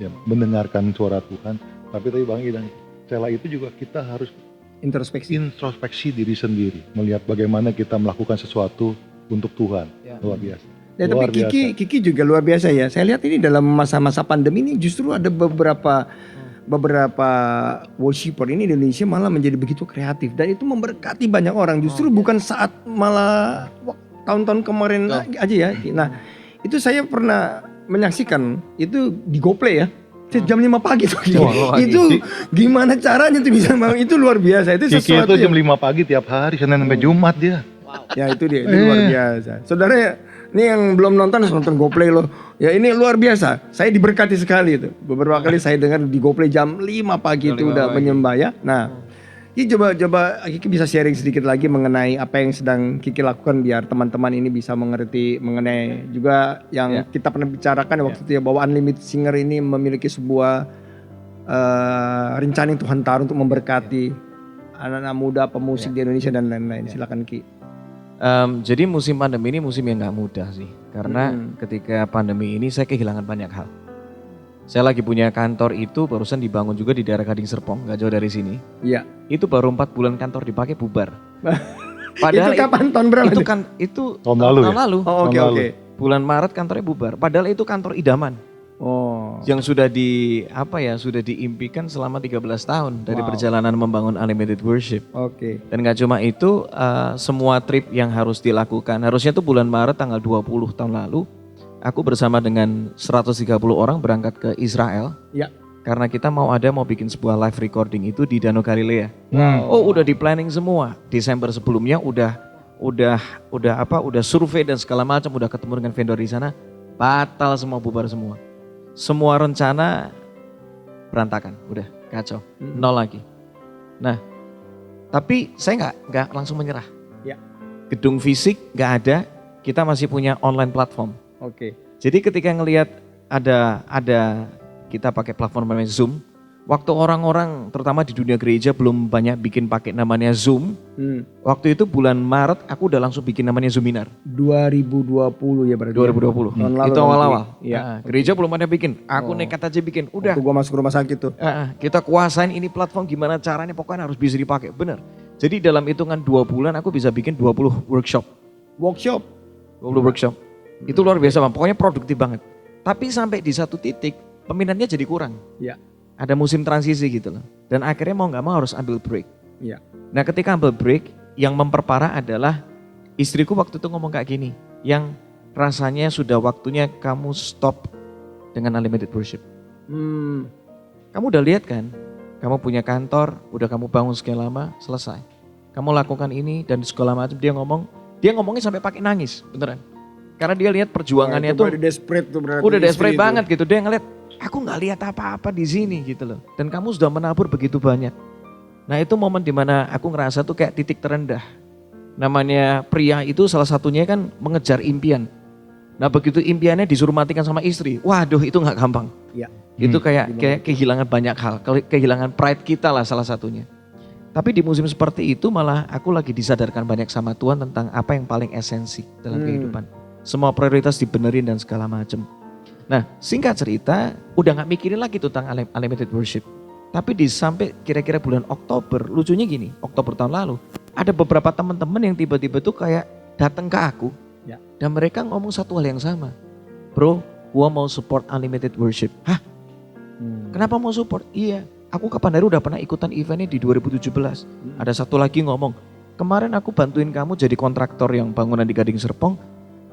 ya, mendengarkan suara Tuhan. Tapi Bang Idang, Sela itu juga kita harus introspeksi diri sendiri, melihat bagaimana kita melakukan sesuatu untuk Tuhan. Luar biasa. Ya, tapi Kiki juga luar biasa ya. Saya lihat ini dalam masa-masa pandemi ini justru ada beberapa worshiper ini Indonesia malah menjadi begitu kreatif dan itu memberkati banyak orang. Justru bukan saat malah tahun-tahun kemarin aja ya. Nah, itu saya pernah menyaksikan itu di GoPlay ya. Jam 5 pagi tuh. Itu gimana caranya tuh bisa bangun, itu luar biasa. Itu Kiki sesuatu itu jam 5 pagi tiap hari, Senin sampai Jumat dia. Ya itu dia, itu luar biasa. Saudara, ini yang belum nonton harus nonton GoPlay loh. Ya ini luar biasa. Saya diberkati sekali itu. Beberapa kali saya dengar di GoPlay jam 5 pagi itu udah menyembah ya. Nah, Kiki coba Kiki bisa sharing sedikit lagi mengenai apa yang sedang Kiki lakukan biar teman-teman ini bisa mengerti mengenai juga yang kita pernah bicarakan waktu itu ya, bahwa Unlimited Singer ini memiliki sebuah rencana yang Tuhan taruh untuk memberkati anak-anak muda pemusik di Indonesia dan lain-lain. Silakan Ki. Jadi musim pandemi ini musim yang gak mudah sih. Karena ketika pandemi ini saya kehilangan banyak hal. Saya lagi punya kantor itu barusan dibangun juga di daerah Gading Serpong, gak jauh dari sini. Iya. Itu baru 4 bulan kantor dipakai bubar. Padahal itu kapan, tahun berapa? Itu tahun lalu. Oh, oke. Bulan Maret kantornya bubar. Padahal itu kantor idaman. Oh. Yang sudah sudah diimpikan selama 13 tahun dari perjalanan membangun Unlimited Worship. Oke. Dan gak cuma itu, semua trip yang harus dilakukan. Harusnya itu bulan Maret tanggal 20 tahun lalu, aku bersama dengan 130 orang berangkat ke Israel. Ya. Karena kita mau bikin sebuah live recording itu di Danau Galilea. Wow. Oh, udah di planning semua. Desember sebelumnya udah survei dan segala macam, udah ketemu dengan vendor di sana. Batal semua, bubar semua. Semua rencana berantakan, udah kacau, nol lagi. Nah, tapi saya nggak langsung menyerah. Ya. Gedung fisik nggak ada, kita masih punya online platform. Oke. Jadi ketika ngelihat ada kita pakai platform namanya Zoom, waktu orang-orang terutama di dunia gereja belum banyak pakai namanya Zoom. Waktu itu bulan Maret aku udah langsung bikin namanya Zoominar. 2020 ya berarti. 2020. Tahun lalu. Itu awal-awal. Ya. Gereja belum ada bikin. Aku nekat aja bikin. Udah. Waktu gua masuk rumah sakit tuh. Kita kuasain ini platform gimana caranya, pokoknya harus bisa dipakai. Bener. Jadi dalam hitungan 2 bulan aku bisa bikin 20 workshop. 20 workshop. Itu luar biasa Bang. Pokoknya produktif banget. Tapi sampai di satu titik peminatnya jadi kurang. Ya. Ada musim transisi gitu loh. Dan akhirnya mau gak mau harus ambil break. Ya. Nah ketika ambil break, yang memperparah adalah istriku waktu itu ngomong kayak gini. Yang rasanya sudah waktunya kamu stop dengan Unlimited Worship. Kamu udah lihat kan? Kamu punya kantor, udah kamu bangun sekian lama, selesai. Kamu lakukan ini dan segala macam. Dia ngomongnya sampai pakai nangis, beneran. Karena dia lihat perjuangannya tuh udah desperate tuh berarti. udah istri desperate itu. banget gitu. Dia ngeliat, aku nggak lihat apa-apa di sini gitu loh. Dan kamu sudah menabur begitu banyak. Nah itu momen dimana aku ngerasa tuh kayak titik terendah. Namanya pria itu salah satunya kan mengejar impian. Nah begitu impiannya disuruh matikan sama istri, waduh itu nggak gampang. Ya. Itu kayak kehilangan banyak hal, kehilangan pride kita lah salah satunya. Tapi di musim seperti itu malah aku lagi disadarkan banyak sama Tuhan tentang apa yang paling esensi dalam kehidupan. Semua prioritas dibenerin dan segala macam. Nah singkat cerita, udah gak mikirin lagi tentang unlimited worship. Tapi sampai kira-kira bulan Oktober, lucunya gini, Oktober tahun lalu, ada beberapa teman-teman yang tiba-tiba tuh kayak datang ke aku. Ya. Dan mereka ngomong satu hal yang sama. Bro, gua mau support unlimited worship. Hah? Kenapa mau support? Iya, aku kapan hari udah pernah ikutan eventnya di 2017. Ada satu lagi ngomong, kemarin aku bantuin kamu jadi kontraktor yang bangunan di Gading Serpong.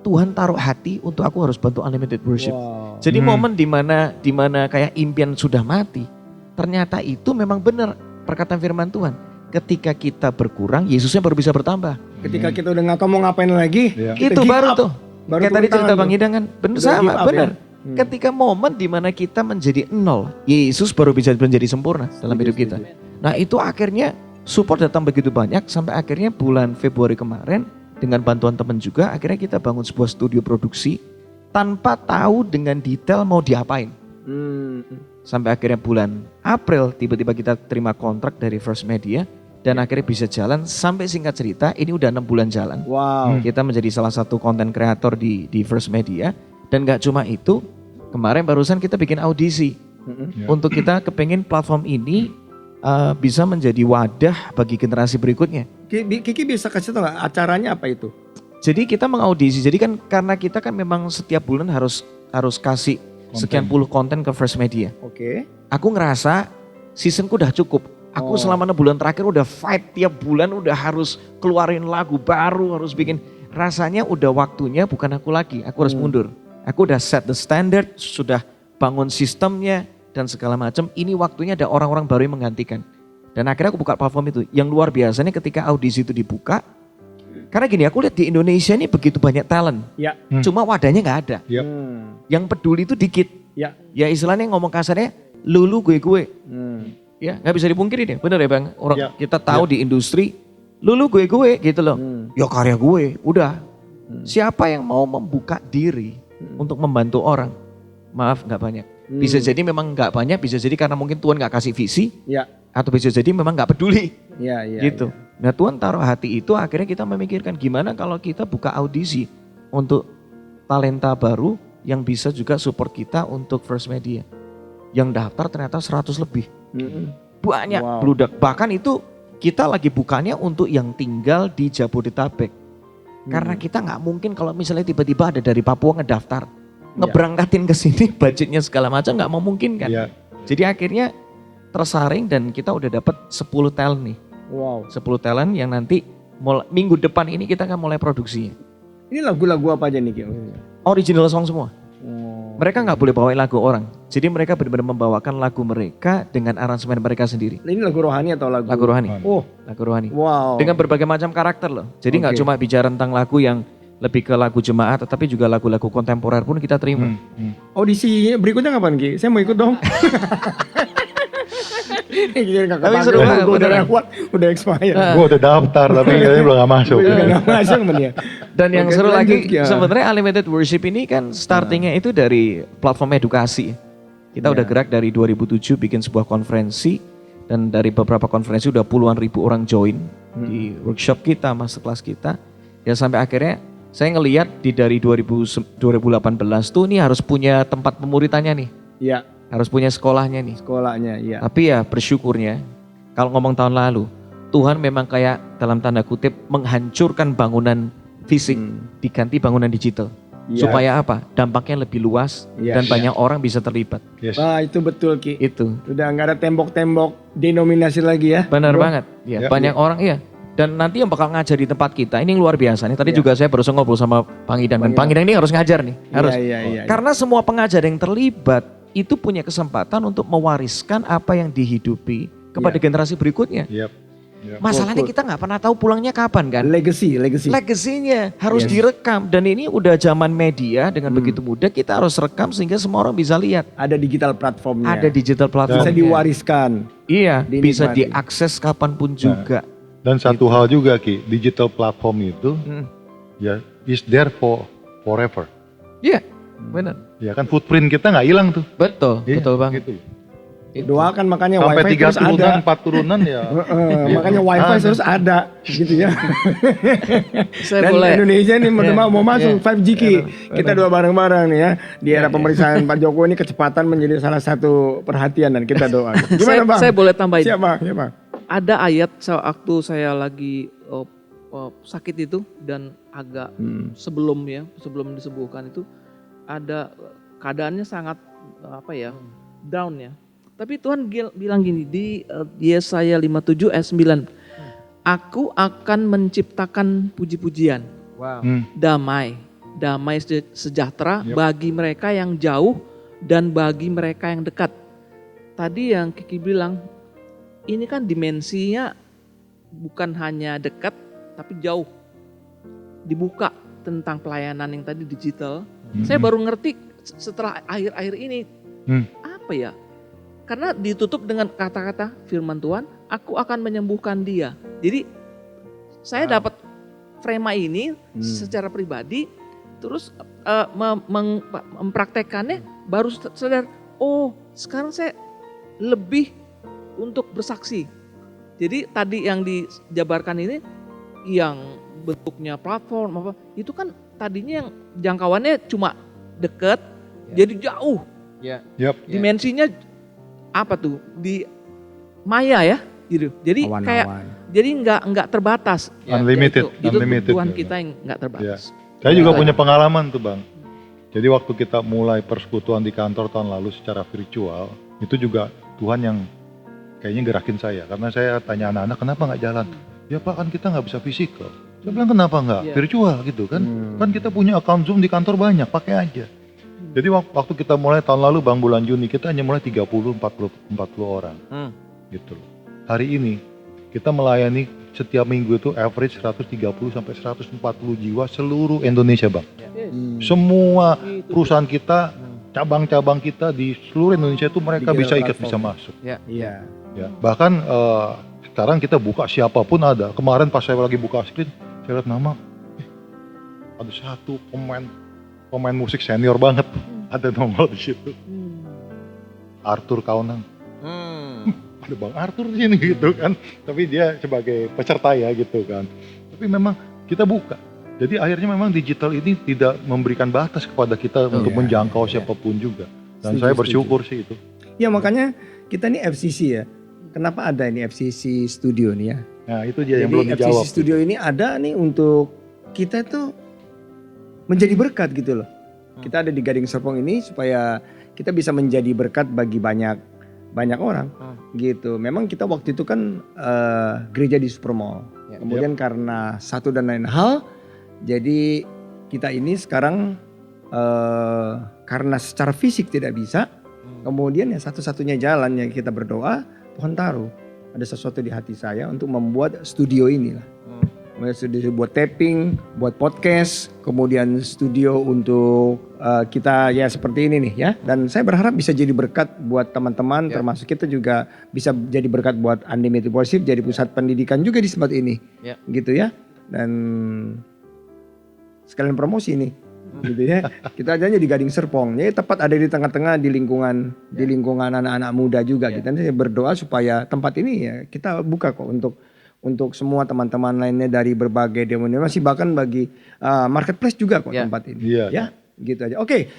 Tuhan taruh hati untuk aku harus bantu unlimited worship. Wow. Jadi momen dimana kayak impian sudah mati. Ternyata itu memang benar perkataan firman Tuhan. Ketika kita berkurang, Yesusnya baru bisa bertambah. Ketika kita udah nggak tahu mau ngapain lagi, Iya. kita Itu give baru up. tuh. Baru Kayak tadi turun cerita tangan Bang tuh. Idang kan, benar Udah sama, give up benar. ya. Ketika momen dimana kita menjadi nol, Yesus baru bisa menjadi sempurna dalam hidup kita. Nah itu akhirnya support datang begitu banyak sampai akhirnya bulan Februari kemarin dengan bantuan teman juga akhirnya kita bangun sebuah studio produksi tanpa tahu dengan detail mau diapain. Sampai akhirnya bulan April tiba-tiba kita terima kontrak dari First Media dan akhirnya bisa jalan sampai singkat cerita ini udah 6 bulan jalan. Wow. Kita menjadi salah satu konten kreator di First Media dan gak cuma itu, kemarin barusan kita bikin audisi Ya. untuk kita kepengen platform ini bisa menjadi wadah bagi generasi berikutnya. Kiki bisa kasih tau nggak acaranya apa itu? Jadi kita mengaudisi, jadi kan karena kita kan memang setiap bulan harus kasih sekian puluh konten ke First Media. Oke. Aku ngerasa seasonku udah cukup. Aku selama 6 bulan terakhir udah fight tiap bulan, udah harus keluarin lagu baru, harus bikin. Rasanya udah waktunya bukan aku lagi, aku harus mundur. Aku udah set the standard, sudah bangun sistemnya dan segala macam. Ini waktunya ada orang-orang baru yang menggantikan. Dan akhirnya aku buka platform itu. Yang luar biasanya ketika audisi itu dibuka, karena gini aku lihat di Indonesia ini begitu banyak talent. Ya. Cuma wadahnya nggak ada. Yap. Yang peduli itu dikit. Ya. Ya istilahnya ngomong kasarnya, lulu gue. Ya nggak bisa dipungkiri deh, bener ya Bang? Orang Ya. kita tahu di industri, lulu gue gitu loh. Ya karya gue, udah. Siapa yang mau membuka diri untuk membantu orang? Maaf nggak banyak. Bisa jadi memang nggak banyak, bisa jadi karena mungkin Tuhan nggak kasih visi, Ya. atau bisa jadi memang nggak peduli. Ya. Ya. Gitu. Nah Tuhan taruh hati itu akhirnya kita memikirkan gimana kalau kita buka audisi untuk talenta baru yang bisa juga support kita untuk First Media. Yang daftar ternyata 100 lebih. Banyak Wow. bludak. Bahkan itu kita lagi bukanya untuk yang tinggal di Jabodetabek. Karena kita nggak mungkin kalau misalnya tiba-tiba ada dari Papua ngedaftar. Ngeberangkatin ke sini budgetnya segala macam nggak memungkinkan. Iya. Jadi akhirnya tersaring dan kita udah dapat 10 talent nih. Wow. 10 talent yang nanti minggu depan ini kita akan mulai produksinya. Ini lagu-lagu apa aja nih Ki? Original song semua. Oh. Mereka nggak boleh bawain lagu orang. Jadi mereka benar-benar membawakan lagu mereka dengan aransemen mereka sendiri. Ini lagu rohani atau lagu? Lagu rohani. Oh. Lagu rohani. Wow. Dengan berbagai macam karakter loh. Jadi nggak Oke. cuma bicara tentang lagu yang lebih ke lagu jemaat, tetapi juga lagu-lagu kontemporer pun kita terima. Audisi berikutnya kapan Ki? Saya mau ikut dong. Tapi seru banget, beneran. Udah expired. Gue udah daftar tapi katanya belum gak masuk. Udah nggak masuk men ya. Dan yang Oke, seru lanjut, lagi, ya. sebenarnya Unlimited Worship ini kan startingnya itu dari platform edukasi. Kita udah gerak dari 2007 bikin sebuah konferensi dan dari beberapa konferensi udah puluhan ribu orang join di workshop kita, masterclass kita. Ya sampai akhirnya saya ngelihat dari 2018 tuh ini harus punya tempat pemuritannya nih, Iya, harus punya sekolahnya nih. sekolahnya iya. Tapi ya bersyukurnya kalau ngomong tahun lalu, Tuhan memang kayak dalam tanda kutip menghancurkan bangunan fisik diganti bangunan digital. Iya. Supaya apa? Dampaknya lebih luas Iya. dan banyak orang bisa terlibat. Yes. Wah itu betul Ki. Itu Udah nggak ada tembok-tembok denominasi lagi ya. benar Bro. banget. Ya, Ya. banyak orang iya. Dan nanti yang bakal ngajar di tempat kita ini yang luar biasa nih. Tadi Iya. juga saya baru ngobrol sama Bang Idan dan Bang Idan ini harus ngajar nih. Harus. Iya. Karena semua pengajar yang terlibat itu punya kesempatan untuk mewariskan apa yang dihidupi kepada Iya. generasi berikutnya. Yap. Ya. Masalahnya kita nggak pernah tahu pulangnya kapan kan. Legacy. Legasinya harus Yes. direkam dan ini udah zaman media dengan begitu mudah kita harus rekam sehingga semua orang bisa lihat. Ada digital platformnya. Ada digital platform. bisa diwariskan. Iya, bisa dinikmati. diakses kapanpun juga. Dan satu hal juga Ki, digital platform itu ya is there for forever. Iya, benar. Ya kan footprint kita nggak hilang tuh. Betul, Iya, betul banget. Gitu. Doakan makanya Sampai wifi 3 terus turunan, ada. 4 turunan ya. Makanya wifi terus ada gitu ya. Saya Dan boleh. Indonesia nih mau masuk Iya. 5G Ki. Kita doa bareng-bareng nih ya. Di era pemerintahan Pak Jokowi ini kecepatan menjadi salah satu perhatian dan kita doa. Gimana Bang? Saya boleh tambahin. Siap Bang, ya Bang. Ada ayat waktu saya lagi sakit itu dan agak sebelum disembuhkan itu ada keadaannya sangat down ya. Tapi Tuhan bilang gini di Yesaya 57 ayat 9. Aku akan menciptakan puji-pujian, Wow. damai sejahtera bagi mereka yang jauh dan bagi mereka yang dekat. Tadi yang Kiki bilang, ini kan dimensinya bukan hanya dekat tapi jauh. Dibuka tentang pelayanan yang tadi digital. Saya baru ngerti setelah akhir-akhir ini. Apa ya? Karena ditutup dengan kata-kata firman Tuhan, aku akan menyembuhkan dia. Jadi saya dapat frema ini secara pribadi, terus mempraktekannya baru sadar, oh sekarang saya lebih untuk bersaksi. Jadi tadi yang dijabarkan ini, yang bentuknya platform apa, itu kan tadinya yang jangkauannya cuma deket, jadi jauh. Yap. Dimensinya apa tuh di maya ya gitu. Jadi kayak jadi nggak terbatas. Unlimited, Itu unlimited. Tuhan ya. kita yang nggak terbatas. Saya juga punya pengalaman tuh Bang. Jadi waktu kita mulai persekutuan di kantor tahun lalu secara virtual, itu juga Tuhan yang kayaknya gerakin saya. Karena saya tanya anak-anak kenapa nggak jalan? Ya Pak kan kita nggak bisa fisikal. Saya bilang kenapa nggak? Virtual gitu kan. Kan kita punya account Zoom di kantor banyak, pakai aja. Jadi waktu kita mulai tahun lalu Bang bulan Juni kita hanya mulai 30-40 orang gitu loh. Hari ini kita melayani setiap minggu itu average 130 sampai 140 jiwa seluruh Indonesia Bang. Semua perusahaan kita, cabang-cabang kita di seluruh Indonesia itu mereka bisa ikut, bisa masuk. Iya. Ya, bahkan sekarang kita buka siapapun ada. Kemarin pas saya lagi buka screen, saya lihat nama, ada satu pemain musik senior banget, ada nomor di situ. Arthur Kaunang. Ada Bang Arthur di sini gitu kan. Tapi dia sebagai peserta ya gitu kan. Tapi memang kita buka. Jadi akhirnya memang digital ini tidak memberikan batas kepada kita untuk menjangkau siapapun juga. Dan saya bersyukur sih itu. Ya makanya kita ini FCC ya. Kenapa ada ini FCC Studio nih ya? Nah itu dia yang Jadi belum dijawab. FCC Studio ini ada nih untuk kita tuh menjadi berkat gitu loh. Kita ada di Gading Serpong ini supaya kita bisa menjadi berkat bagi banyak orang gitu. Memang kita waktu itu kan gereja di Supermall. Kemudian karena satu dan lain hal, jadi kita ini sekarang karena secara fisik tidak bisa, kemudian ya satu-satunya jalan yang kita berdoa, Tuhan taruh ada sesuatu di hati saya untuk membuat studio ini lah. Studio buat tapping, buat podcast, kemudian studio untuk kita ya seperti ini nih ya. Dan saya berharap bisa jadi berkat buat teman-teman, termasuk kita juga bisa jadi berkat buat Unlimited Worship, jadi pusat pendidikan juga di tempat ini, gitu ya. Dan sekalian promosi nih, gitu ya. Kita adanya di Gading Serpong, jadi tepat ada di tengah-tengah di lingkungan anak-anak muda juga. Kita berdoa supaya tempat ini ya kita buka kok untuk semua teman-teman lainnya dari berbagai denominasi, bahkan bagi marketplace juga kok tempat ini. Ya, gitu aja. Oke,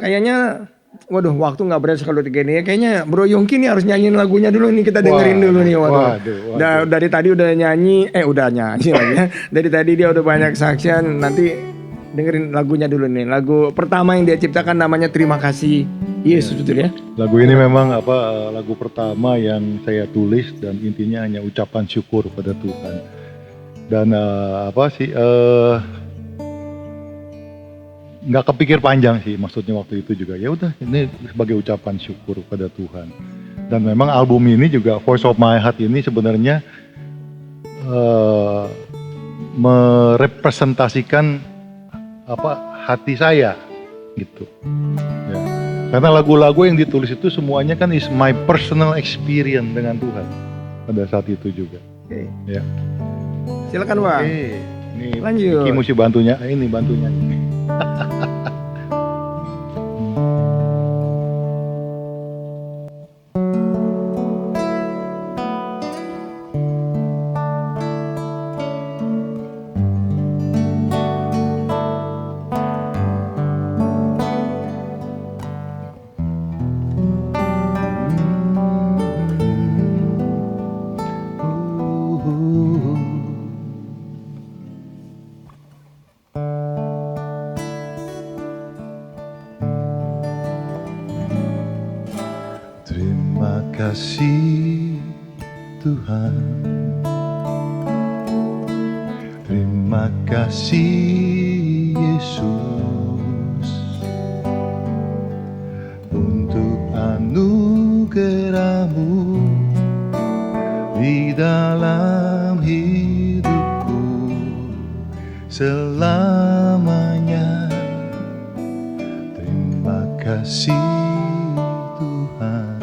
kayaknya, waduh waktu nggak berasa kalau begini ya. Kayaknya Bro Yongki nih harus nyanyiin lagunya dulu nih, kita dengerin dulu nih. Waduh. Dari tadi udah nyanyi lagi ya. Dari tadi dia udah banyak saksian, nanti dengerin lagunya dulu nih. Lagu pertama yang dia ciptakan namanya Terima Kasih Yesus, betul ya? Lagu ini memang lagu pertama yang saya tulis dan intinya hanya ucapan syukur pada Tuhan. Dan nggak kepikir panjang sih maksudnya waktu itu juga. Ya udah ini sebagai ucapan syukur pada Tuhan. Dan memang album ini juga Voice of My Heart ini sebenarnya merepresentasikan hati saya gitu. Ya. Karena lagu-lagu yang ditulis itu semuanya kan is my personal experience dengan Tuhan pada saat itu juga. Oke. Ya. Silakan Bang. Oke, ini Lanjut. Iki mesti bantunya, ini bantunya. Terima kasih Tuhan, terima kasih Yesus untuk anugerah-Mu di dalam hidupku selamanya. Terima kasih Tuhan,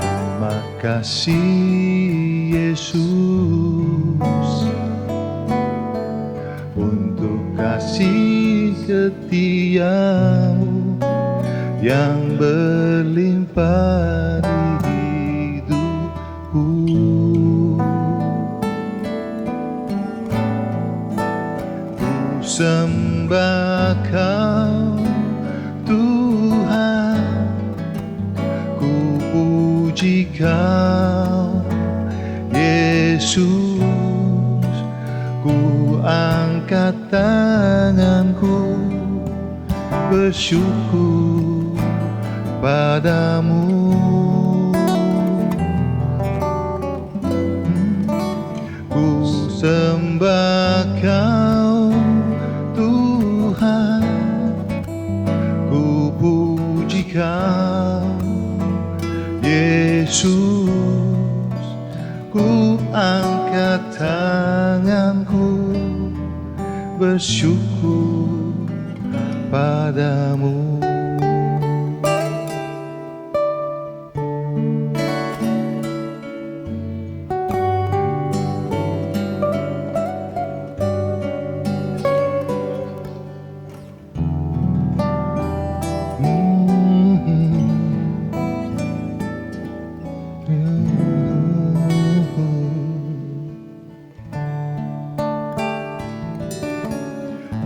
terima kasih Yesus untuk kasih setia-Mu yang berlimpah di hidupku. Ku sembah Kau Tuhan, ku puji Kau Yesus, ku angkat tanganku bersyukur padamu. Ku sembah Kau Tuhan, ku puji Kau Yesus, ku angkat tanganku bersyukur padamu.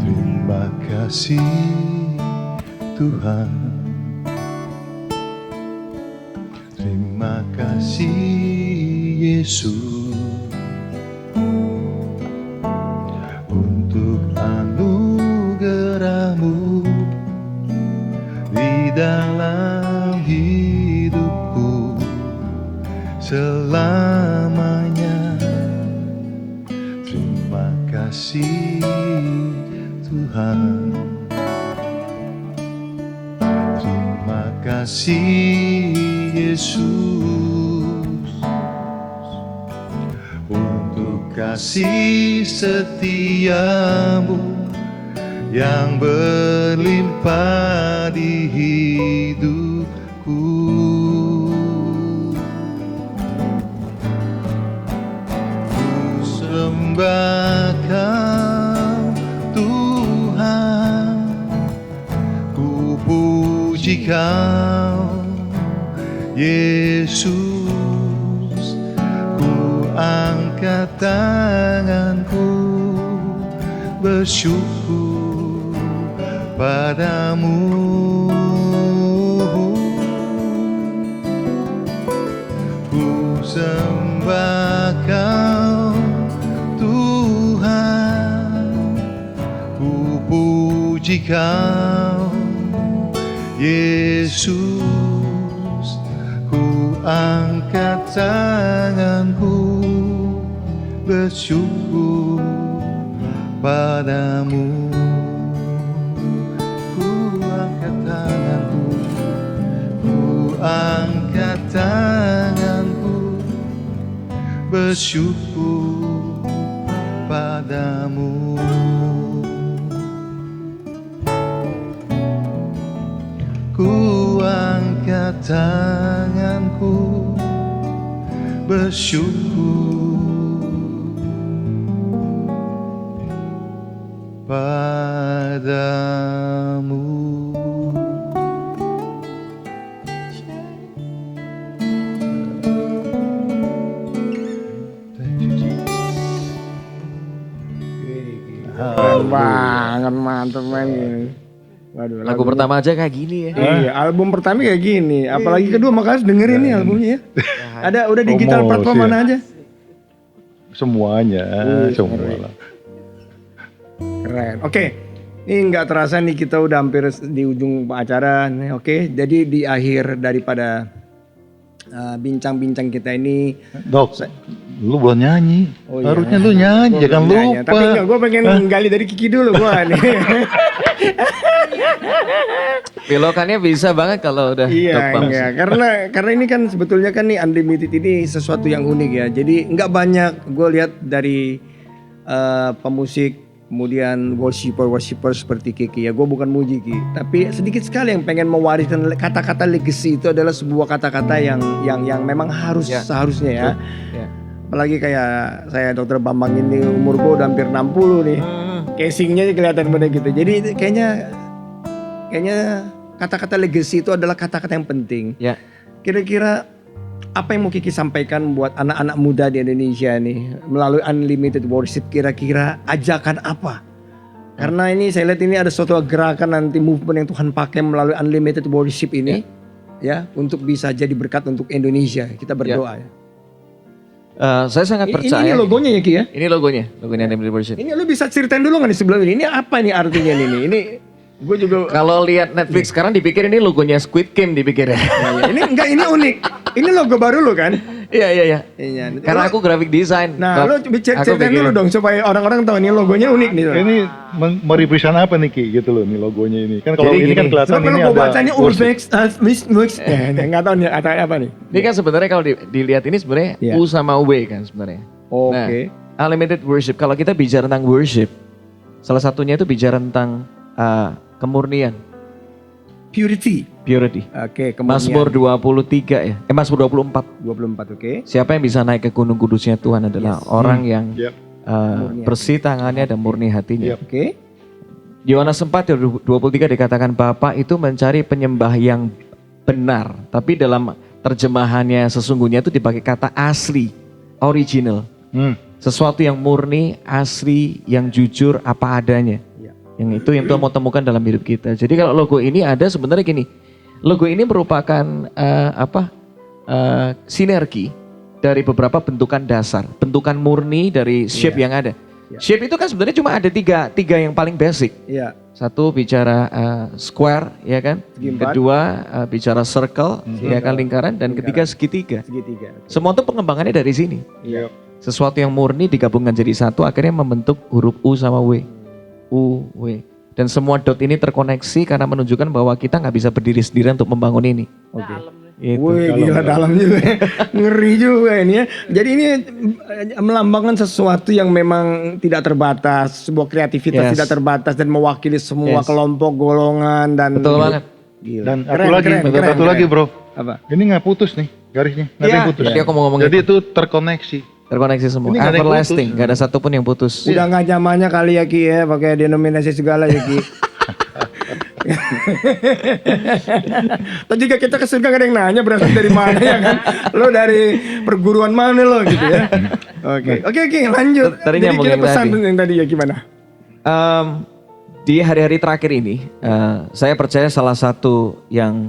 Terima kasih Tuhan, terima kasih Yesus untuk anugerah-Mu di dalam hidupku selamanya. Terima kasih Tuhan, terima kasih Yesus untuk kasih setia-Mu yang berlimpah di hidupku. Ku sembah Kau Tuhan, ku puji Kau Yesus, ku angkat tanganku bersyukur padamu. Ku sembah Kau Tuhan, ku puji Kau Yesus, ku angkat tanganku bersyukur padamu. Ku angkat tanganku, ku angkat tanganku bersyukur padamu. Ku angkat tanganku bersyukur padamu. Keren banget, mantep men gini. Waduh, Lagu pertama aja kayak gini ya. Iya, album pertama kayak gini. Apalagi kedua, makanya dengerin nih albumnya ya. Ada udah digital Promosi platform ya. mana aja? Semuanya, semua keren. lah. Keren. Oke. Ini nggak terasa nih kita udah hampir di ujung acara nih. Oke, jadi di akhir daripada bincang-bincang kita ini. Dok, lu belum nyanyi. Oh iya. Harusnya lu nyanyi, jangan lupa. Tapi enggak, gue pengen gali dari Kiki dulu gue nih. Belokannya bisa banget kalau udah Iya, Dok Bams. enggak. Karena ini kan sebetulnya kan nih Unlimited ini sesuatu yang unik ya. Jadi nggak banyak gue lihat dari pemusik kemudian worshiper seperti Kiki ya. Gue bukan muji Ki, tapi sedikit sekali yang pengen mewariskan kata-kata legacy itu adalah sebuah kata-kata yang memang harus Ya. seharusnya ya. Ya. Apalagi kayak saya Dr. Bambang ini umur gue udah hampir 60 nih. Casingnya kelihatan bener gitu. Jadi kayaknya kata-kata legacy itu adalah kata-kata yang penting. Ya. Kira-kira apa yang mau Kiki sampaikan buat anak-anak muda di Indonesia nih melalui Unlimited Worship, kira-kira ajakan apa? Karena ini saya lihat ini ada suatu gerakan nanti movement yang Tuhan pakai melalui Unlimited Worship ini ya untuk bisa jadi berkat untuk Indonesia. Kita berdoa ya. Saya sangat percaya. Ini logonya ya Ki ya? Ini logonya Unlimited Worship. Ini lu bisa ceritain dulu nggak di sebelum ini? Ini apa nih artinya ini? Ini gue juga Kalau lihat Netflix sekarang dipikir ini logonya Squid Game dipikir ya. ini enggak, ini unik. Ini logo baru lu kan? Iya. Iya. Karena aku graphic design. Nah, lu ceritain dulu dong supaya orang-orang tahu ini logonya unik nih. Ini merepresent apa nih Ki gitu loh nih logonya ini. Kan kalau Jadi ini kan gini. kelihatan Kalau ini gue ada bacanya worship. Urbex, nggak tahu nih apa nih. Ini kan sebenarnya kalau dilihat ini sebenarnya Iya. U sama W kan sebenarnya. Oke. Nah, Unlimited Worship. Kalau kita bicara tentang worship, salah satunya itu bicara tentang kemurnian, Purity. purity. Oke, kemudian Mazmur 23 ya. Mazmur 24. 24, oke. Siapa yang bisa naik ke gunung kudusnya Tuhan adalah orang yang Yep. bersih tangannya dan murni hatinya. Yep. Oke. Yohanes 4 ayat 23 dikatakan Bapa itu mencari penyembah yang benar. Tapi dalam terjemahannya sesungguhnya itu dipakai kata asli, original. Sesuatu yang murni, asli, yang jujur apa adanya. Ya. Yang itu yang Tuhan mau temukan dalam hidup kita. Jadi kalau logo ini ada sebenarnya gini. Logo ini merupakan sinergi dari beberapa bentukan dasar, bentukan murni dari shape yang ada. Ya. Shape itu kan sebenarnya cuma ada tiga yang paling basic. Iya. Satu bicara square, ya kan. Segi empat. Kedua bicara circle, ya kan lingkaran. Dan ketiga segitiga. Segitiga. Semua itu pengembangannya dari sini. Iya. Sesuatu yang murni digabungkan jadi satu, akhirnya membentuk huruf U sama W. U, W. Dan semua dot ini terkoneksi karena menunjukkan bahwa kita nggak bisa berdiri sendiri untuk membangun ini. Oke. Itu. Wih, gila dalam juga. Ngeri juga ini ya. Jadi ini melambangkan sesuatu yang memang tidak terbatas, sebuah kreativitas Yes. tidak terbatas dan mewakili semua Yes. kelompok, golongan dan Betul banget. Gila. Dan Keren, satu lagi bro. Apa? Ini nggak putus nih garisnya, nggak ada Iya. yang putus. Tadi aku mau ngomong Jadi itu terkoneksi. terkoneksi semua. Ini nggak ada yang Everlasting, putus. nggak ada satupun yang putus. Udah nggak zamannya kali ya Ki ya, pakai denominasi segala ya Ki. Tadi juga kita ke surga gak ada yang nanya berasal dari mana ya kan. Lo dari perguruan mana lo gitu ya. Oke, lanjut. Tadi Jadi nyambung kita yang pesan tadi. yang tadi ya gimana? Di hari-hari terakhir ini, saya percaya salah satu yang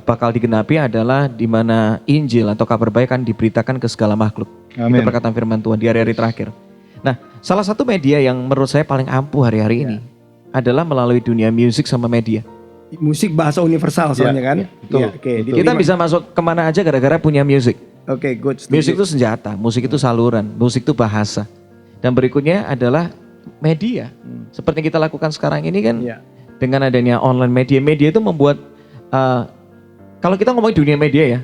bakal digenapi adalah di mana Injil atau kabar baik akan diberitakan ke segala makhluk. Amin. Itu perkataan firman Tuhan di hari-hari terakhir. Nah, salah satu media yang menurut saya paling ampuh hari-hari ini adalah melalui dunia musik sama media. Musik bahasa universal soalnya kan. betul, Iya, oke. betul. Jadi Kita bisa masuk kemana aja gara-gara punya musik. Oke, good. setuju. Musik itu senjata, musik itu saluran, musik itu bahasa. Dan berikutnya adalah media. Seperti yang kita lakukan sekarang ini kan, Iya. dengan adanya online media. Media itu membuat, kalau kita ngomongin dunia media ya,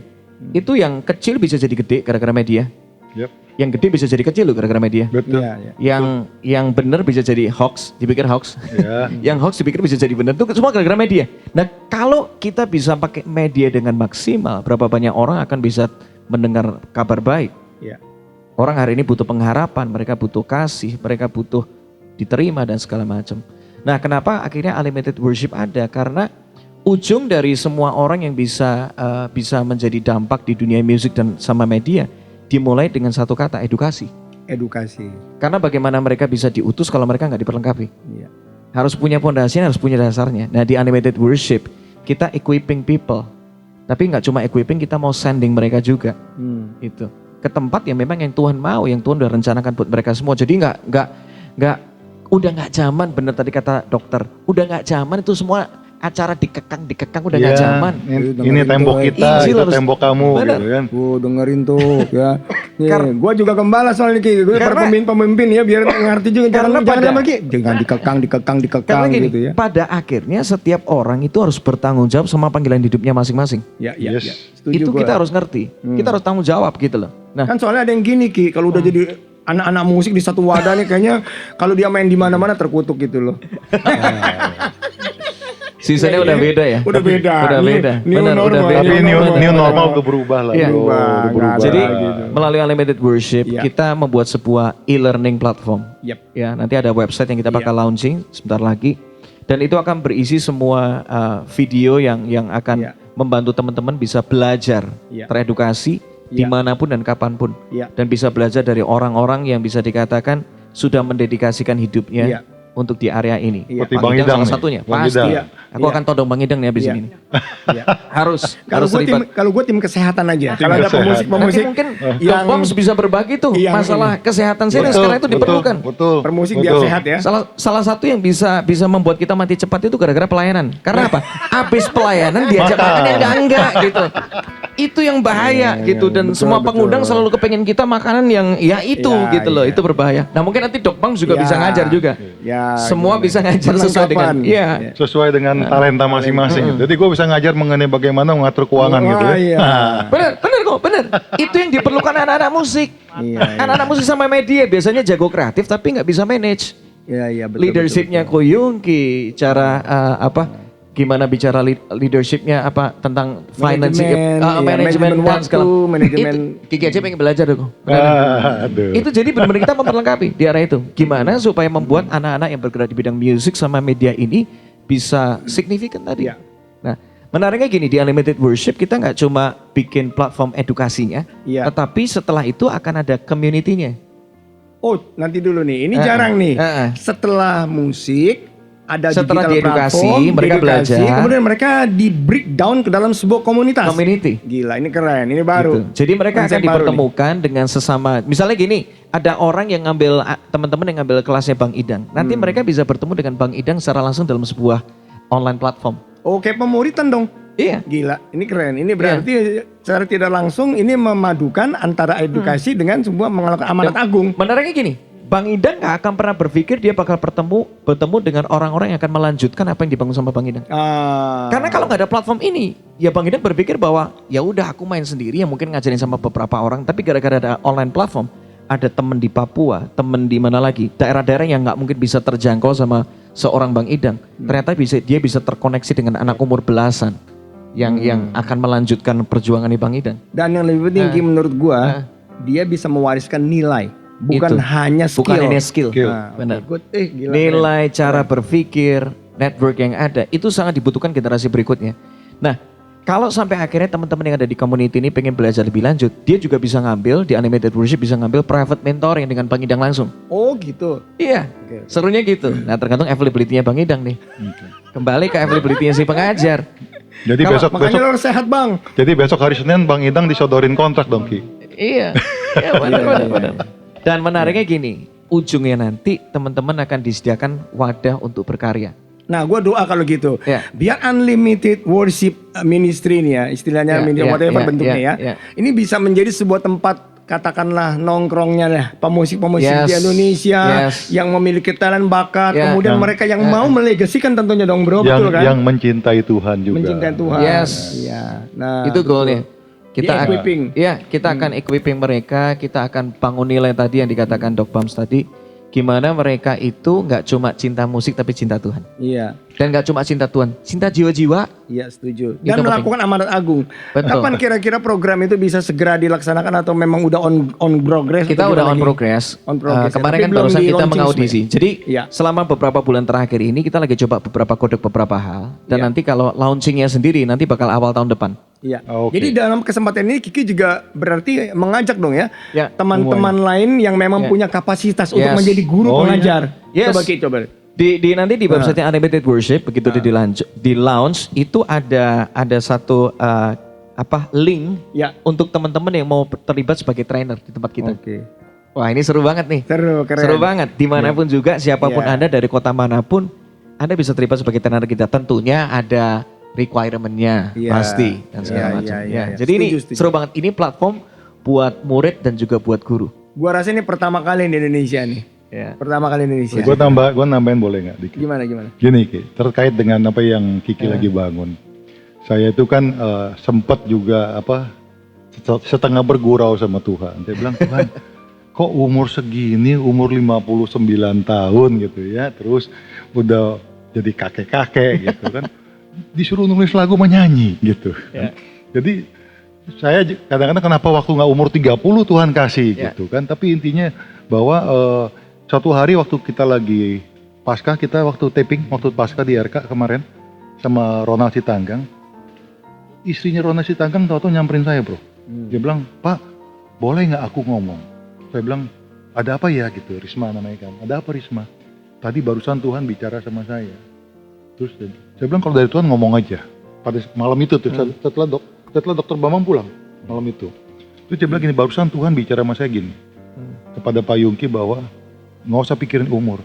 itu yang kecil bisa jadi gede gara-gara media. Yep. yang gede bisa jadi kecil loh gara-gara media. Betul. Iya, iya. Yang benar bisa jadi hoax, dipikir hoax. Ya. Yang hoax dipikir bisa jadi benar, itu semua gara-gara media. Nah kalau kita bisa pakai media dengan maksimal, berapa banyak orang akan bisa mendengar kabar baik. Iya. Orang hari ini butuh pengharapan, mereka butuh kasih, mereka butuh diterima dan segala macam. Nah kenapa akhirnya Unlimited Worship ada? Karena ujung dari semua orang yang bisa menjadi dampak di dunia musik dan sama media, dimulai dengan satu kata, edukasi. Edukasi. Karena bagaimana mereka bisa diutus kalau mereka nggak diperlengkapi. Iya. Harus punya pondasinya, harus punya dasarnya. Nah di Unlimited Worship, kita equipping people. Tapi nggak cuma equipping, kita mau sending mereka juga. Itu ke tempat yang memang yang Tuhan mau, yang Tuhan udah rencanakan buat mereka semua. Jadi udah nggak zaman, bener tadi kata dokter, udah nggak zaman itu semua acara dikekang udah nggak zaman. Ini tembok kita, Injil itu harus- tembok kamu Benar. gitu kan. Dengerin tuh ya. Gue juga gembala soalnya Ki. Gue Karena- pemimpin ya biar ngerti juga Karena jangan pada- lagi. Jangan dikekang Karena gini, gitu ya. pada akhirnya setiap orang itu harus bertanggung jawab sama panggilan hidupnya masing-masing. Ya, ya, Yes. ya. Setuju Itu gua. kita harus ngerti, kita harus tanggung jawab gitu loh. Nah, Kan soalnya ada yang gini Ki, kalau udah jadi anak-anak musik di satu wadah nih kayaknya kalau dia main di mana-mana terkutuk gitu loh. sisanya udah beda ya. Udah beda. Udah Nih, beda. new Benar, normal. udah beda. Tapi New new normal udah berubah lah. Iya. bro. Udah berubah. Jadi gitu. melalui Unlimited Worship Iya. kita membuat sebuah e-learning platform. Yep. Ya, nanti ada website yang kita bakal launching sebentar lagi. Dan itu akan berisi semua video yang akan Iya. membantu teman-teman bisa belajar, Iya. teredukasi Iya. dimanapun dan kapanpun. Iya. Dan bisa belajar dari orang-orang yang bisa dikatakan sudah mendedikasikan hidupnya Iya. untuk di area ini. Iya. Seperti Bang Bang Idang Idang salah nih. satunya, Bang pasti. Idang. Iya. Aku akan todong Bang Idang nih abis Iya. ini. Iya. Harus Kalau terlibat. gue tim kesehatan aja. Kalau ada kesehatan. Nanti pemusik mungkin yang Dok Bams bisa berbagi tuh yang masalah kesehatan serius Betul, karena itu diperlukan. Betul. permusik betul. biar sehat ya. Salah satu yang bisa membuat kita mati cepat itu gara-gara pelayanan. Karena apa? Habis pelayanan diajak makan yang enggak gitu. Itu yang bahaya gitu dan betul, semua betul. pengundang selalu kepengen kita makanan yang ya itu Ya, gitu loh. ya. Itu berbahaya. Nah, mungkin nanti Dok Bams juga Ya. bisa ngajar juga. Ya, Semua gitu. bisa ngajar sesuai dengan Perlengkapan. iya. Ya. Sesuai dengan talenta masing-masing. Jadi gue bisa ngajar mengenai bagaimana mengatur keuangan gitu ya. Wah, iya. Bener kok, bener. Itu yang diperlukan anak-anak musik. Iya, iya. Anak-anak musik sama media biasanya jago kreatif tapi nggak bisa manage. Iya, iya, betul. Leadershipnya Ko Yungki, cara gimana bicara leadershipnya apa tentang finance, Manajemen, iya, manajemen dan waktu, segala. manajemen. Itu, Kiki aja pengen belajar dong. Aduh. Itu jadi benar-benar kita memperlengkapi di area itu. Gimana supaya membuat anak-anak yang bergerak di bidang musik sama media ini bisa signifikan tadi. Iya. Nah, menariknya gini, di Unlimited Worship kita nggak cuma bikin platform edukasinya, Iya. tetapi setelah itu akan ada community-nya. Oh, nanti dulu nih. Ini jarang nih. Setelah musik ada Setelah digital diedukasi, platform, mereka belajar. kemudian mereka di breakdown ke dalam sebuah komunitas. Community. Gila, ini keren, ini baru. Gitu. Jadi mereka Konsep akan baru dipertemukan dengan sesama. Misalnya gini, ada orang yang ngambil teman-teman yang ngambil kelasnya Bang Idang. Nanti mereka bisa bertemu dengan Bang Idang secara langsung dalam sebuah online platform. Oh, kayak pemuritan dong. Iya. Gila, ini keren. Ini berarti secara tidak langsung ini memadukan antara edukasi dengan sebuah mengalahkan amanat agung. Menariknya gini, Bang Idang gak akan pernah berpikir dia bakal bertemu dengan orang-orang yang akan melanjutkan apa yang dibangun sama Bang Idang. Karena kalau nggak ada platform ini, ya Bang Idang berpikir bahwa ya udah aku main sendiri, yang mungkin ngajarin sama beberapa orang. Tapi gara-gara ada online platform, ada temen di Papua, temen di mana lagi, daerah-daerah yang nggak mungkin bisa terjangkau sama seorang Bang Idang. Ternyata dia bisa terkoneksi dengan anak umur belasan yang akan melanjutkan perjuangan di Bang Idang. Dan yang lebih penting Ki, menurut gua, dia bisa mewariskan nilai, bukan Itu. hanya skill. Bukan hanya skill. Nah, Benar. good. Gila, Nilai, cara berpikir, network yang ada itu sangat dibutuhkan generasi berikutnya. Nah, kalau sampai akhirnya teman-teman yang ada di community ini pengen belajar lebih lanjut, dia juga bisa ngambil di Unlimited Worship, bisa ngambil private mentoring dengan Bang Idang langsung. Oh gitu. Iya, Oke. serunya gitu. Nah, tergantung availability-nya Bang Idang nih. Kembali ke availability-nya si pengajar. Jadi Makanya lo harus sehat bang. jadi besok hari Senin Bang Idang disodorin kontrak dong Ki. Iya, benar. Dan menariknya gini, ujungnya nanti teman-teman akan disediakan wadah untuk berkarya. Nah, gue doa kalau gitu, Ya. biar Unlimited Worship Ministry ini ya, istilahnya whatever bentuknya ya, ini bisa menjadi sebuah tempat katakanlah nongkrongnya lah pemusik-pemusik di Yes. Indonesia Yes. yang memiliki talent bakat, Ya. kemudian mereka yang mau melegasikan tentunya dong bro, betul kan? Yang mencintai Tuhan juga. Mencintai Tuhan. Yes. Iya. Nah, Itu goalnya. Kita Iya, equipping. kita akan equipping mereka, kita akan bangun nilai tadi yang dikatakan Dok Bams tadi. Gimana mereka itu nggak cuma cinta musik tapi cinta Tuhan. Iya. Dan nggak cuma cinta Tuhan, cinta jiwa-jiwa. Iya, setuju. Itu Dan penting. melakukan amanat agung. Betul. Kapan kira-kira program itu bisa segera dilaksanakan atau memang udah on progress? Kita atau udah gimana on nih? progress. On progress, ya, Kemarin tapi kan belum barusan di kita launching mengaudisi. Jadi Iya. selama beberapa bulan terakhir ini kita lagi coba beberapa kode beberapa hal. Dan Iya. nanti kalau launchingnya sendiri nanti bakal awal tahun depan. Iya. Oke. Jadi dalam kesempatan ini Kiki juga berarti mengajak dong ya Ya, teman-teman lain yang memang Ya. punya kapasitas untuk Yes. menjadi guru Oh, pengajar. iya. Yes. Coba Ki, coba. Nanti di website Unlimited Worship begitu di launch itu ada satu link Ya. untuk teman-teman yang mau terlibat sebagai trainer di tempat kita. Oke. Wah, ini seru banget nih. Seru, keren. Seru banget. Dimanapun juga, siapapun Ya. Anda dari kota manapun, Anda bisa terlibat sebagai trainer kita. Tentunya ada requirement-nya Iya. pasti dan segala Iya, macam. iya, Ya, iya. jadi ini Setuju, setuju. seru banget. Ini platform buat murid dan juga buat guru. Gua rasa ini pertama kali di Indonesia nih. Ya. Pertama kali di Indonesia. Gue nambahin boleh nggak dikit? Gimana gimana? Gini Ki, terkait dengan apa yang Kiki lagi bangun. Saya itu kan sempat juga setengah bergurau sama Tuhan. Saya bilang, Tuhan, kok umur segini, umur 59 tahun gitu ya, terus udah jadi kakek-kakek gitu kan, disuruh nulis lagu menyanyi gitu. Kan. Jadi saya kadang-kadang kenapa waktu nggak umur 30 Tuhan kasih gitu kan, tapi intinya bahwa suatu hari waktu kita lagi Paskah, kita waktu taping, waktu Paskah di RK kemarin sama Ronald Sitanggang, istrinya Ronald Sitanggang tahu-tahu nyamperin saya bro. Dia bilang, Pak boleh nggak aku ngomong? Saya bilang, ada apa ya gitu, Risma namanya kan. Ada apa Risma? Tadi barusan Tuhan bicara sama saya. Terus saya bilang kalau dari Tuhan ngomong aja. Pada malam itu tuh, setelah dokter Bambang pulang malam itu. Terus dia bilang gini, barusan Tuhan bicara sama saya gini. Kepada Pak Yungki bahwa nggak usah pikirin umur.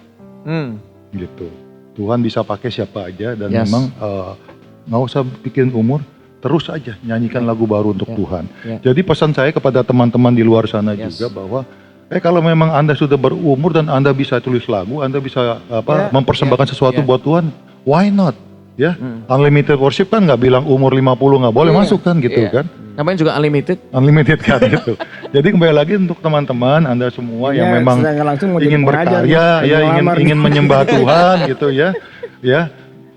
Gitu. Tuhan bisa pakai siapa aja dan memang nggak usah pikirin umur. Terus aja nyanyikan lagu baru untuk Tuhan. Jadi pesan saya kepada teman-teman di luar sana juga bahwa kalau memang Anda sudah berumur dan Anda bisa tulis lagu, Anda bisa mempersembahkan sesuatu buat Tuhan, why not? Ya, Unlimited Worship kan nggak bilang umur 50 nggak boleh masuk kan gitu kan? Namanya juga unlimited. Unlimited kan gitu. Jadi kembali lagi untuk teman-teman Anda semua yang memang ingin berkarya, ya ingin menyembah Tuhan gitu ya, ya.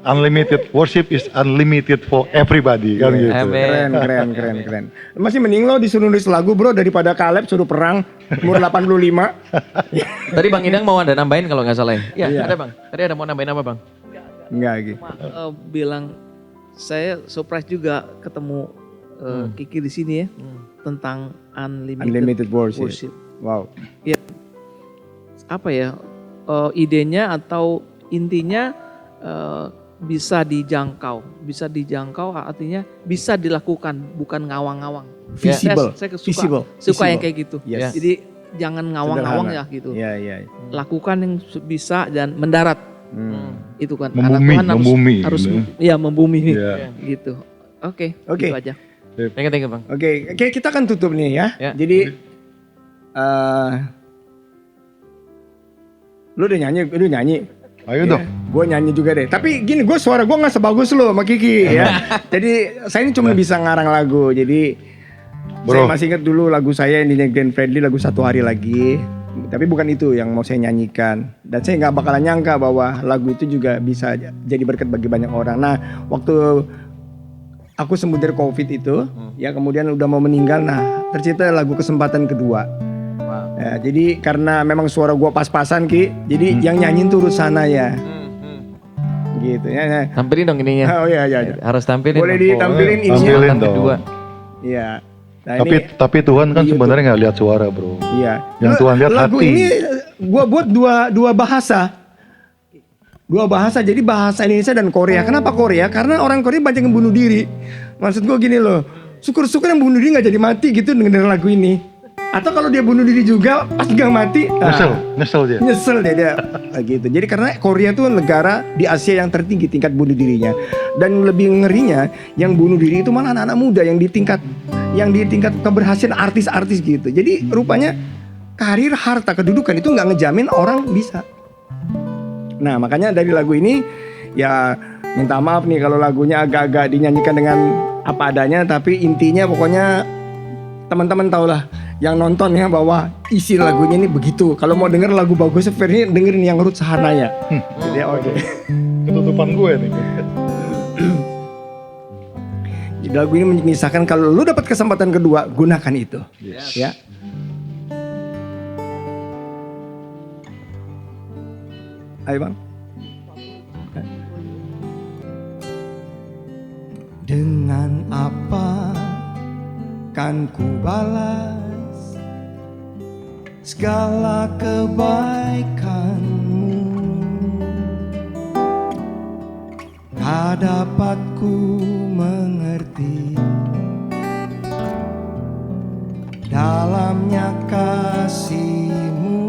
Unlimited worship is unlimited for everybody kan gitu. Keren. Masih mending lo disuruh nulis lagu bro daripada Caleb suruh perang umur 85. Tadi Bang Idang mau ada nambahin kalau nggak salah ya? Iya, ada Bang. Tadi ada mau nambahin apa Bang? Enggak gitu. Bilang saya surprise juga ketemu Kiki di sini ya tentang unlimited worship. Wow. Ya, apa ya idenya atau intinya bisa dijangkau artinya bisa dilakukan bukan ngawang-ngawang. Visible. Saya suka yang kayak gitu. Yes. Jadi jangan ngawang-ngawang ya gitu. Iya. Lakukan yang bisa dan mendarat. Itu kan Membumi, Tuhan harus membumi gitu. Oke. Gitu aja. Thank you Bang. Oke, kita akan tutup nih ya. Jadi lu udah nyanyi. Ayo dong. Gue nyanyi juga deh. Tapi gini, suara gue nggak sebagus lo sama Kiki ya. Jadi saya ini cuma bisa ngarang lagu. Jadi saya masih ingat dulu lagu saya yang di Glenn Fredly, lagu Satu Hari Lagi. Tapi bukan itu yang mau saya nyanyikan. Dan saya nggak bakalan nyangka bahwa lagu itu juga bisa jadi berkat bagi banyak orang. Nah, waktu aku sembuh dari COVID itu, ya kemudian udah mau meninggal. Nah, tercipta lagu Kesempatan Kedua. Ya, jadi karena memang suara gua pas-pasan Ki, jadi yang nyanyiin turut sana ya. Gitu ya. Tampilin dong ininya. Oh iya. Harus tampilin. Boleh ditampilin ini. Tampilin dong. Kedua. Iya. Nah, Tapi Tuhan kan sebenarnya nggak lihat suara bro. Iya. Yang Tuhan lihat lagu hati. ini gua buat dua bahasa. Dua bahasa, jadi bahasa Indonesia dan Korea. Kenapa Korea? Karena orang Korea banyak yang bunuh diri. Maksud gua gini loh, syukur-syukur yang bunuh diri nggak jadi mati gitu dengan lagu ini. Atau kalau dia bunuh diri juga pas nggak mati, nyesel dia gitu. Jadi karena Korea tuh negara di Asia yang tertinggi tingkat bunuh dirinya, dan lebih ngerinya yang bunuh diri itu malah anak-anak muda yang di tingkat keberhasilan artis-artis gitu. Jadi rupanya karir, harta, kedudukan itu nggak ngejamin orang bisa. Nah makanya dari lagu ini ya minta maaf nih kalau lagunya agak-agak dinyanyikan dengan apa adanya, tapi intinya pokoknya teman-teman tahulah yang nonton ya bahwa isi lagunya ini begitu. Kalau mau denger lagu bagus versi dengerin yang Ruth Sahanaya. Jadi oke. Ketutupan gue nih. Jadi lagu ini menyisakan kalau lu dapat kesempatan kedua, gunakan itu. Yes. Ya. Ayo Bang. Dengan apa kan ku balas segala kebaikanmu? Tak dapat ku mengerti dalamnya kasih-Mu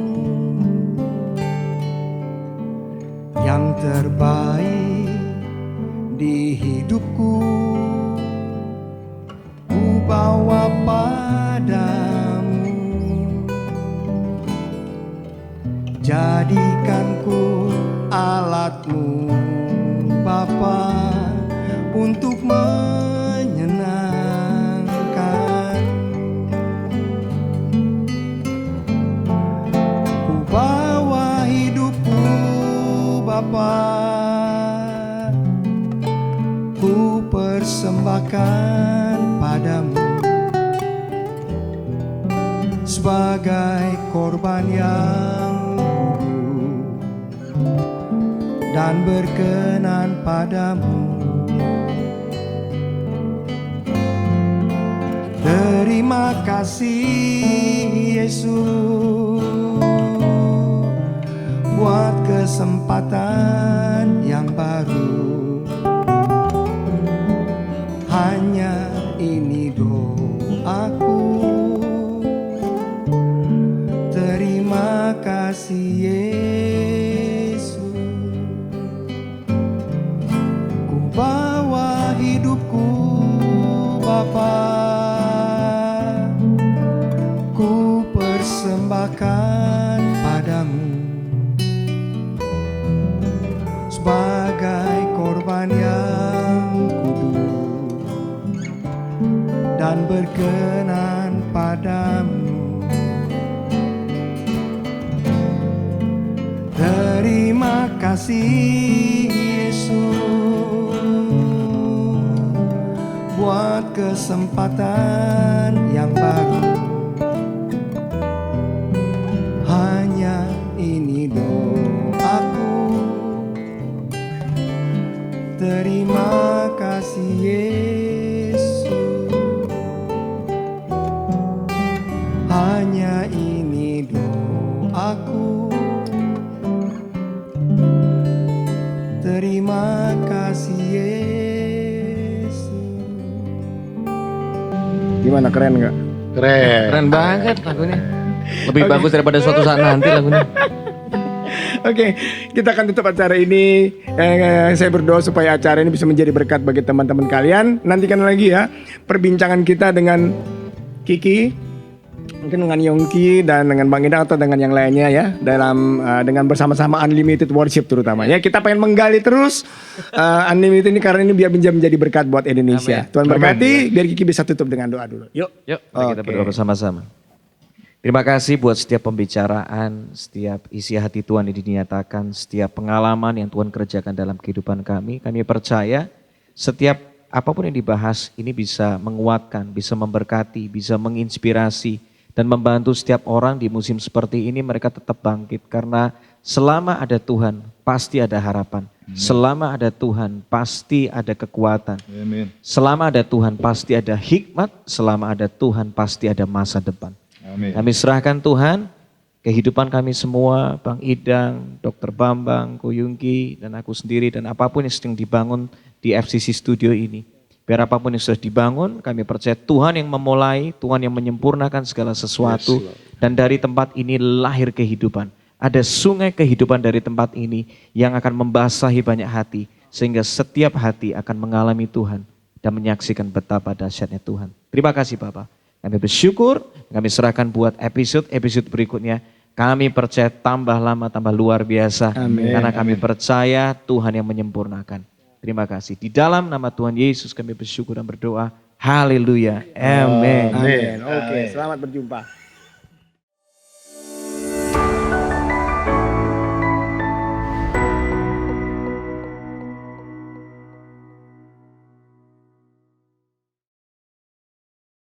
yang terbaik di hidupku. Ku bawa padamu, jadikan ku alatmu Bapa untuk menyenangkan. Ku bawa hidupku Bapa, ku persembahkan padamu sebagai korban yang kudus dan berkenan padamu. Terima kasih Yesus buat kesempatan yang baru. Hanya ini doaku. Terima kasih Yesus. Ku bawa hidupku Bapa, ku persembahkan padamu sebagai korban yang kudus dan berkenan padamu. Terima kasih Yesus buat kesempatan yang baru. Hanya ini doaku. Terima kasih Yesus. Hanya ini doaku. Terima kasih Yesus. Gimana, keren nggak? Keren. Keren banget lagunya. Lebih bagus daripada suatu saat nanti lagunya. Oke, kita akan tutup acara ini. Saya berdoa supaya acara ini bisa menjadi berkat bagi teman-teman kalian. Nantikan lagi ya perbincangan kita dengan Kiki, mungkin dengan Yongki dan dengan Bang Ida atau dengan yang lainnya ya, dalam dengan bersama-sama Unlimited Worship terutama ya. Kita pengen menggali terus Unlimited ini karena ini biar menjadi berkat buat Indonesia. Amin. Tuhan berkati. Biar Kiki bisa tutup dengan doa dulu. Yuk. Yuk, mari kita berdoa bersama-sama. Terima kasih buat setiap pembicaraan, setiap isi hati Tuhan yang dinyatakan, setiap pengalaman yang Tuhan kerjakan dalam kehidupan kami. Kami percaya setiap apapun yang dibahas ini bisa menguatkan, bisa memberkati, bisa menginspirasi, dan membantu setiap orang di musim seperti ini mereka tetap bangkit. Karena selama ada Tuhan, pasti ada harapan. Selama ada Tuhan, pasti ada kekuatan. Amin. Selama ada Tuhan, pasti ada hikmat. Selama ada Tuhan, pasti ada masa depan. Amin. Kami serahkan Tuhan, kehidupan kami semua, Bang Idang, Dr. Bambang, Ko Yungki, dan aku sendiri, dan apapun yang sedang dibangun di FCC Studio ini. Biar apapun yang sudah dibangun, kami percaya Tuhan yang memulai, Tuhan yang menyempurnakan segala sesuatu, dan dari tempat ini lahir kehidupan. Ada sungai kehidupan dari tempat ini yang akan membasahi banyak hati, sehingga setiap hati akan mengalami Tuhan dan menyaksikan betapa dahsyatnya Tuhan. Terima kasih Bapak. Kami bersyukur, kami serahkan buat episode berikutnya. Kami percaya tambah lama, tambah luar biasa. Amin. Karena kami percaya Tuhan yang menyempurnakan. Terima kasih. Di dalam nama Tuhan Yesus kami bersyukur dan berdoa. Haleluya. Amin. Amin. Amin. Oke, selamat berjumpa.